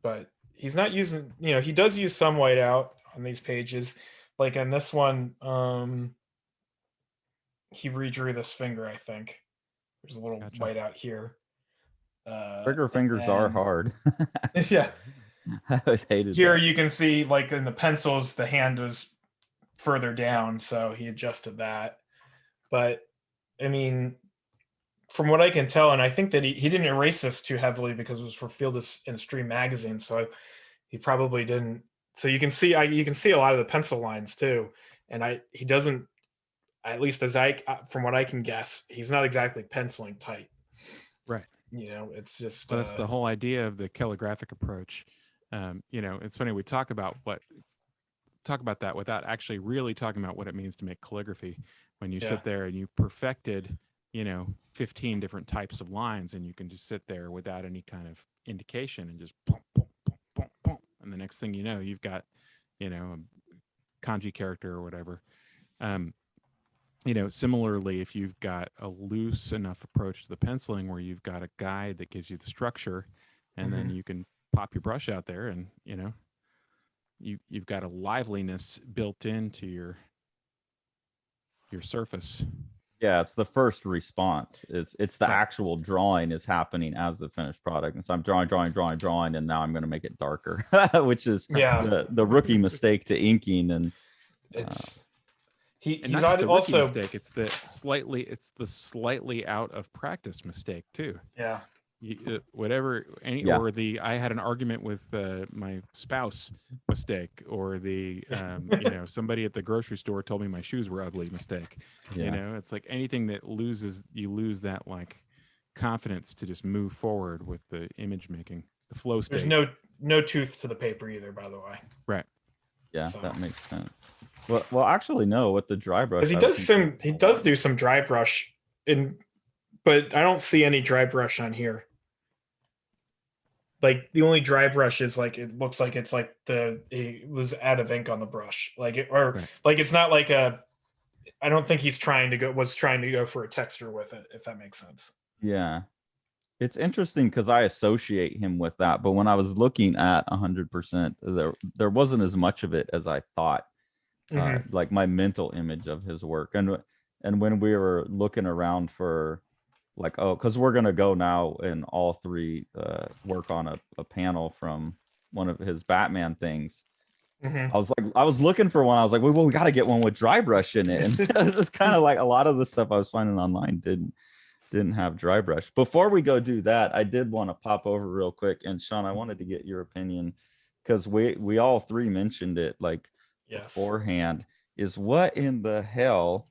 But he's not using, he does use some whiteout on these pages. Like on this one, he redrew this finger, I think. There's a little whiteout here. Trigger fingers are hard. Yeah. I always hated here that. You can see, like in the pencils, the hand was further down, so he adjusted that. But I mean, from what I can tell, and I think that he didn't erase this too heavily because it was for Field and Stream magazine, so he probably didn't. So you can see you can see a lot of the pencil lines too, and he doesn't, at least from what I can guess, he's not exactly penciling tight. Right. It's just that's the whole idea of the calligraphic approach. It's funny, we talk about that without actually really talking about what it means to make calligraphy. When you sit there and you perfected 15 different types of lines, and you can just sit there without any kind of indication and just boom, boom, boom, boom, boom. And the next thing you know, you've got, a kanji character or whatever. Similarly, if you've got a loose enough approach to the penciling where you've got a guide that gives you the structure, and then you can pop your brush out there, and, you've got a liveliness built into your surface. Yeah, it's the first response. It's the actual drawing is happening as the finished product. And so I'm drawing, and now I'm going to make it darker, which is the rookie mistake to inking. And he's not the rookie mistake. It's the slightly out of practice mistake too. Yeah. Or I had an argument with my spouse mistake, or somebody at the grocery store told me my shoes were ugly mistake. It's like anything that you lose that like confidence to just move forward with the image making, the flow state. There's no tooth to the paper either, by the way. Right. Yeah, so that makes sense. Well, actually, no. With the dry brush, because he does do some dry brush but I don't see any dry brush on here. Like the only dry brush is like, it looks like it's like he was out of ink on the brush, like it's not like I don't think he's trying to go for a texture with it, if that makes sense. Yeah, it's interesting because I associate him with that, but when I was looking at 100%, there wasn't as much of it as I thought. Like my mental image of his work, and when we were looking around for, like, because we're gonna go now and all three work on a panel from one of his Batman things. I was looking for one. I was like, well, we got to get one with dry brush in it, and it's kind of like a lot of the stuff I was finding online didn't have dry brush. Before we go do that, I did want to pop over real quick, and Sean, I wanted to get your opinion, because we all three mentioned it like beforehand. Is what in the hell?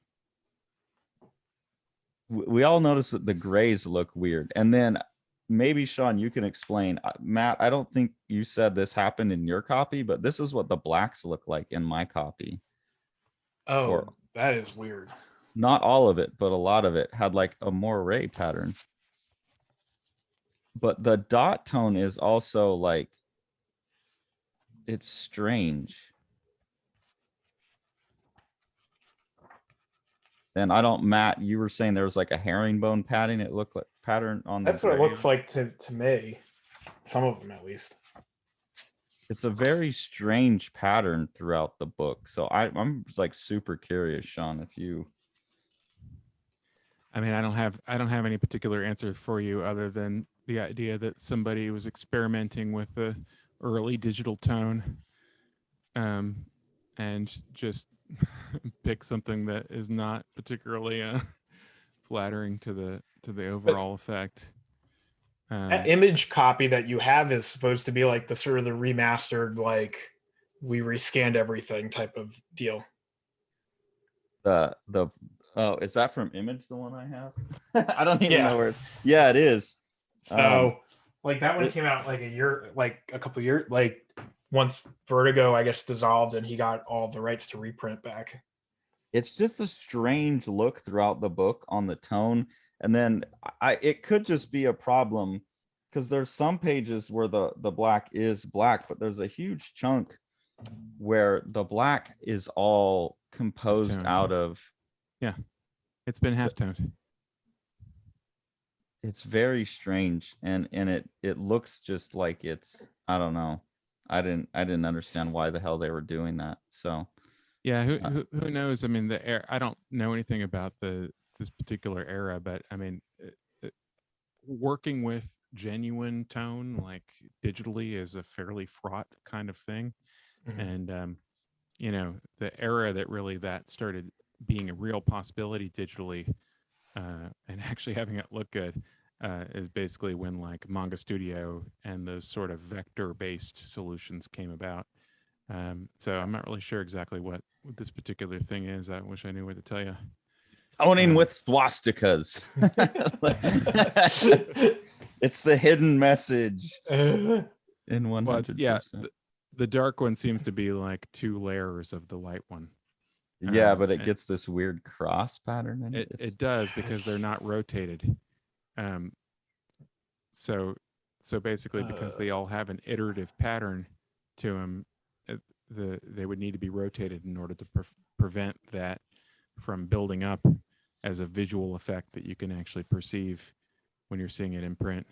We all noticed that the grays look weird, and then maybe Sean, you can explain. Matt, I don't think you said this happened in your copy, but this is what the blacks look like in my copy. That is weird. Not all of it, but a lot of it had like a moire pattern. But the dot tone is also like, it's strange. And Matt, you were saying there was like a herringbone pattern. It looked like pattern on. That's what it looks like to me. Some of them, at least. It's a very strange pattern throughout the book. So I'm like super curious, Sean, if you. I mean, I don't have any particular answer for you other than the idea that somebody was experimenting with the early digital tone, and just pick something that is not particularly flattering to the overall effect. That image copy that you have is supposed to be like the sort of the remastered, like we rescanned everything type of deal. Is that from Image, the one I have? I don't even know where it's. Yeah, it is. So like that one came out like a couple years, like once Vertigo, I guess, dissolved and he got all the rights to reprint back. it's just a strange look throughout the book on the tone. And then it could just be a problem because there's some pages where the black is black, but there's a huge chunk where the black is all composed Half-toned. out of. Yeah, it's been half-toned. It's very strange, and it looks just like it's, I don't know. I didn't understand why the hell they were doing that. So yeah, who knows? I mean, I don't know anything about this particular era, but I mean, working with genuine tone like digitally is a fairly fraught kind of thing. And the era that really that started being a real possibility digitally, and actually having it look good, is basically when like Manga Studio and those sort of vector-based solutions came about. So I'm not really sure exactly what this particular thing is. I wish I knew what to tell you. Toning with swastikas. It's the hidden message in 100%. Well, yeah, the dark one seems to be like 2 layers of the light one. Yeah, but it gets this weird cross pattern in it. It does, because they're not rotated. So basically, because they all have an iterative pattern to them, they would need to be rotated in order to prevent that from building up as a visual effect that you can actually perceive when you're seeing it in print.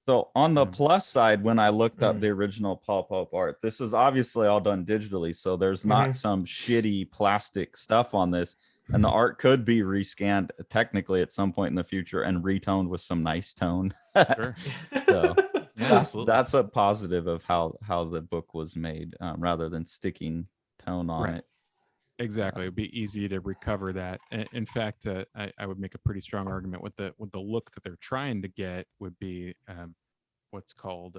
So on the plus side, when I looked up the original pulp art, this was obviously all done digitally. So there's not some shitty plastic stuff on this. And the art could be rescanned technically at some point in the future and retoned with some nice tone. Sure. So Yeah, that's a positive of how the book was made, rather than sticking tone on it. Exactly. It'd be easy to recover that. In fact, I would make a pretty strong argument with the look that they're trying to get would be what's called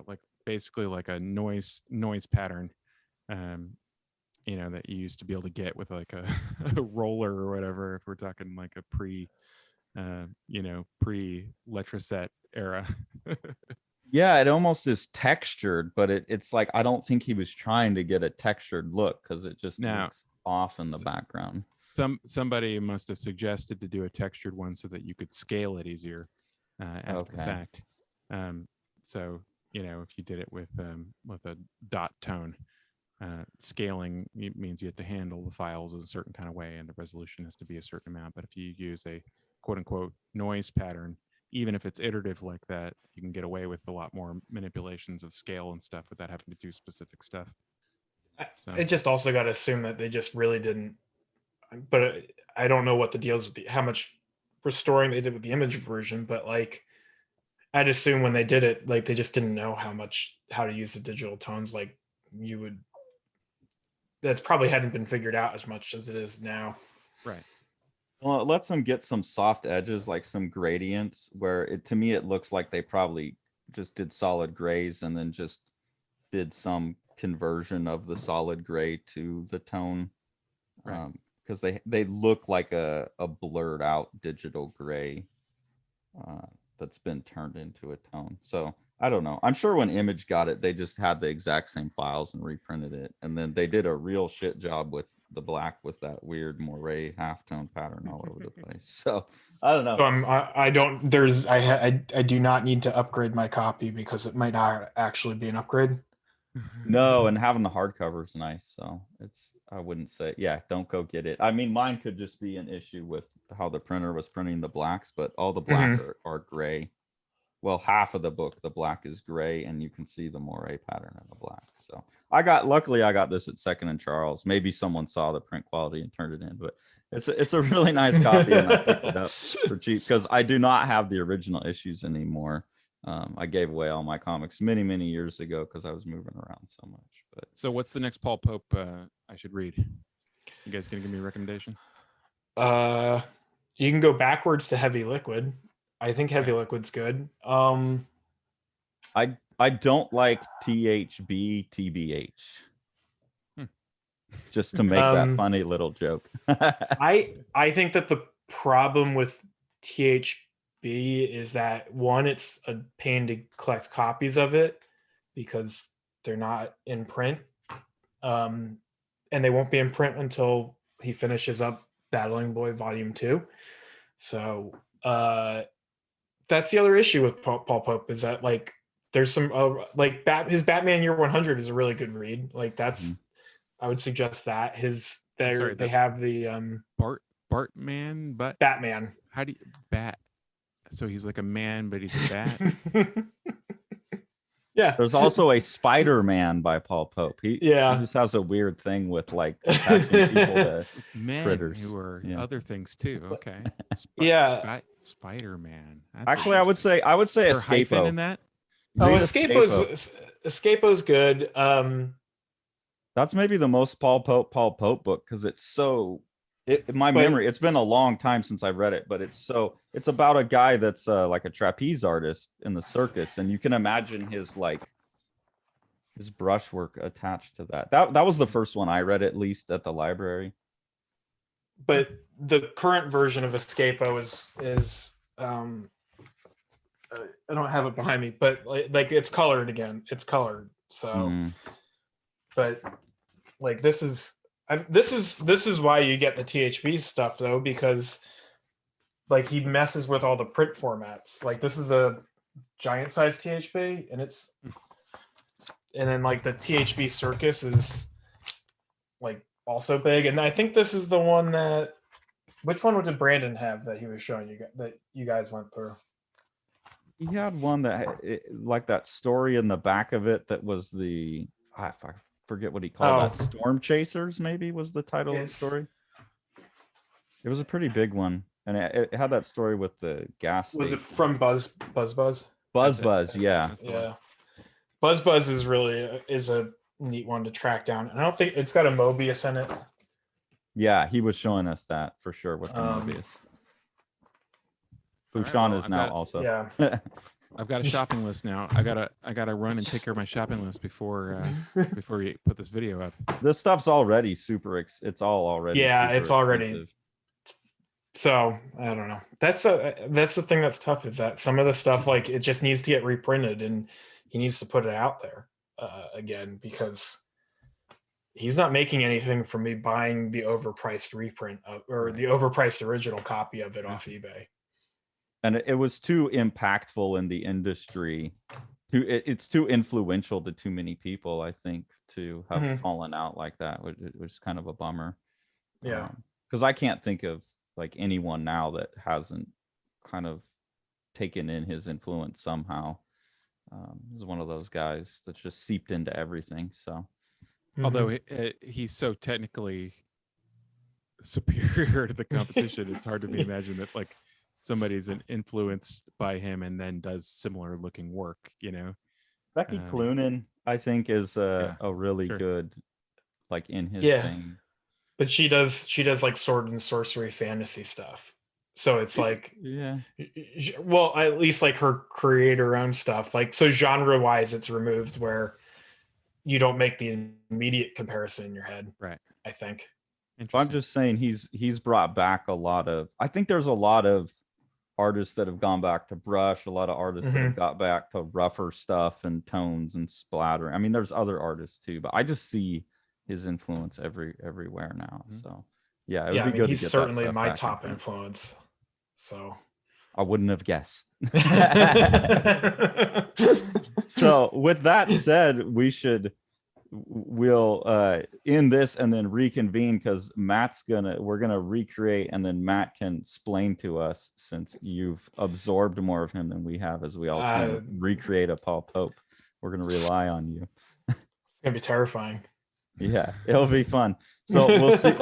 like basically like a noise pattern, that you used to be able to get with like a roller or whatever, if we're talking like a pre Letraset era. Yeah, it almost is textured, but it's like, I don't think he was trying to get a textured look because it just looks off in the background. Somebody must have suggested to do a textured one so that you could scale it easier after the fact. So if you did it with a dot tone, scaling means you have to handle the files in a certain kind of way, and the resolution has to be a certain amount. But if you use a quote unquote noise pattern, even if it's iterative like that, you can get away with a lot more manipulations of scale and stuff without having to do specific stuff. So it just also got to assume that they just really didn't, but I don't know what the deal is with how much restoring they did with the image version, but like, I'd assume when they did it, like they just didn't know how to use the digital tones. Like that's probably hadn't been figured out as much as it is now. Right. Well, it lets them get some soft edges, like some gradients, where to me it looks like they probably just did solid grays and then just did some conversion of the solid gray to the tone, because they look like a blurred out digital gray that's been turned into a tone. So I don't know. I'm sure when Image got it, they just had the exact same files and reprinted it. And then they did a real shit job with the black with that weird moire halftone pattern all over the place. So I don't know. So I do not need to upgrade my copy because it might not actually be an upgrade. No, and having the hardcover is nice. So I wouldn't say, don't go get it. I mean, mine could just be an issue with how the printer was printing the blacks, but all the black are gray. Well, half of the book, the black is gray, and you can see the moire pattern in the black. So luckily I got this at Second and Charles. Maybe someone saw the print quality and turned it in, but it's a really nice copy, and I picked it up for cheap because I do not have the original issues anymore. I gave away all my comics many, many years ago because I was moving around so much. But so what's the next Paul Pope I should read? You guys gonna give me a recommendation? You can go backwards to Heavy Liquid. I think Heavy Liquid's good. I don't like THB TBH. Just to make that funny little joke. I think that the problem with THB is that one, it's a pain to collect copies of it because they're not in print, and they won't be in print until he finishes up Battling Boy Volume 2. So that's the other issue with Paul Pope, is that like there's some like his Batman Year 100 is a really good read. Like that's I would suggest that they have the Bartman, but Batman. How do you bat? So he's like a man, but he's a bat. Yeah. There's also a Spider-Man by Paul Pope. He just has a weird thing with like attaching people to men critters who are other things too. Okay. Spider-Man. Actually, I would say Escapo in that. Escapo's good. That's maybe the most Paul Pope book because it's so. Memory, it's been a long time since I read it, but it's about a guy that's like a trapeze artist in the circus, and you can imagine his brushwork attached to that. That was the first one I read, at least at the library. But the current version of Escapo is I don't have it behind me, but like it's colored again. It's colored. So but like this is why you get the THB stuff though, because like he messes with all the print formats. Like this is a giant size THB, and then like the THB Circus is like also big. And I think this is the one that. Which one did Brandon have that he was showing you that you guys went through? He had one that like that story in the back of it that was I forget what he called that. Storm Chasers maybe was the title of the story. It was a pretty big one, and it had that story with the gas station. Was it from Buzz? Yeah. Buzz is a neat one to track down, and I don't think it's got a Mobius in it. Yeah, he was showing us that for sure with the Mobius. Bouchon is now also. Yeah. I've got a shopping list now. I gotta run and take care of my shopping list before we put this video up. This stuff's already it's already expensive. So I don't know. That's the thing that's tough, is that some of the stuff like it just needs to get reprinted, and he needs to put it out there again, because he's not making anything from me buying the overpriced reprint or the overpriced original copy of it off eBay. And it was too impactful in the industry. It's too influential to too many people, I think, to have fallen out like that, which is kind of a bummer. Yeah. Because I can't think of like anyone now that hasn't kind of taken in his influence somehow. He's one of those guys that's just seeped into everything. So, although he's so technically superior to the competition, it's hard to imagine that like somebody's influenced by him and then does similar looking work, Becky Cloonan, I think, is a really good, like, in his thing. But she does like sword and sorcery fantasy stuff. So it's like, well, at least like her create her own stuff. Like, so genre wise, it's removed where you don't make the immediate comparison in your head. Right. I think. I'm just saying he's brought back a lot of, I think there's a lot of artists that have gone back to brush, a lot of artists that have got back to rougher stuff and tones and splatter. I mean, there's other artists too, but I just see his influence everywhere now. So yeah, it would be good to get that stuff. He's certainly my top influence. So I wouldn't have guessed. So with that said, we'll end this and then reconvene, because we're gonna recreate, and then Matt can explain to us, since you've absorbed more of him than we have, as we all try to recreate a Paul Pope. We're gonna rely on you. It's gonna be terrifying. Yeah, it'll be fun. So we'll see.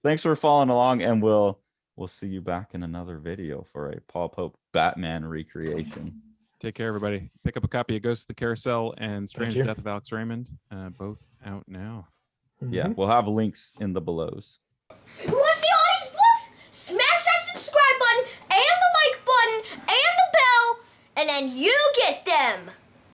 Thanks for following along, and we'll see you back in another video for a Paul Pope Batman recreation. Take care, everybody. Pick up a copy of Ghost of the Carousel and Strange Death of Alex Raymond, both out now. Yeah, we'll have links in the belows. You want to see all these books? Smash that subscribe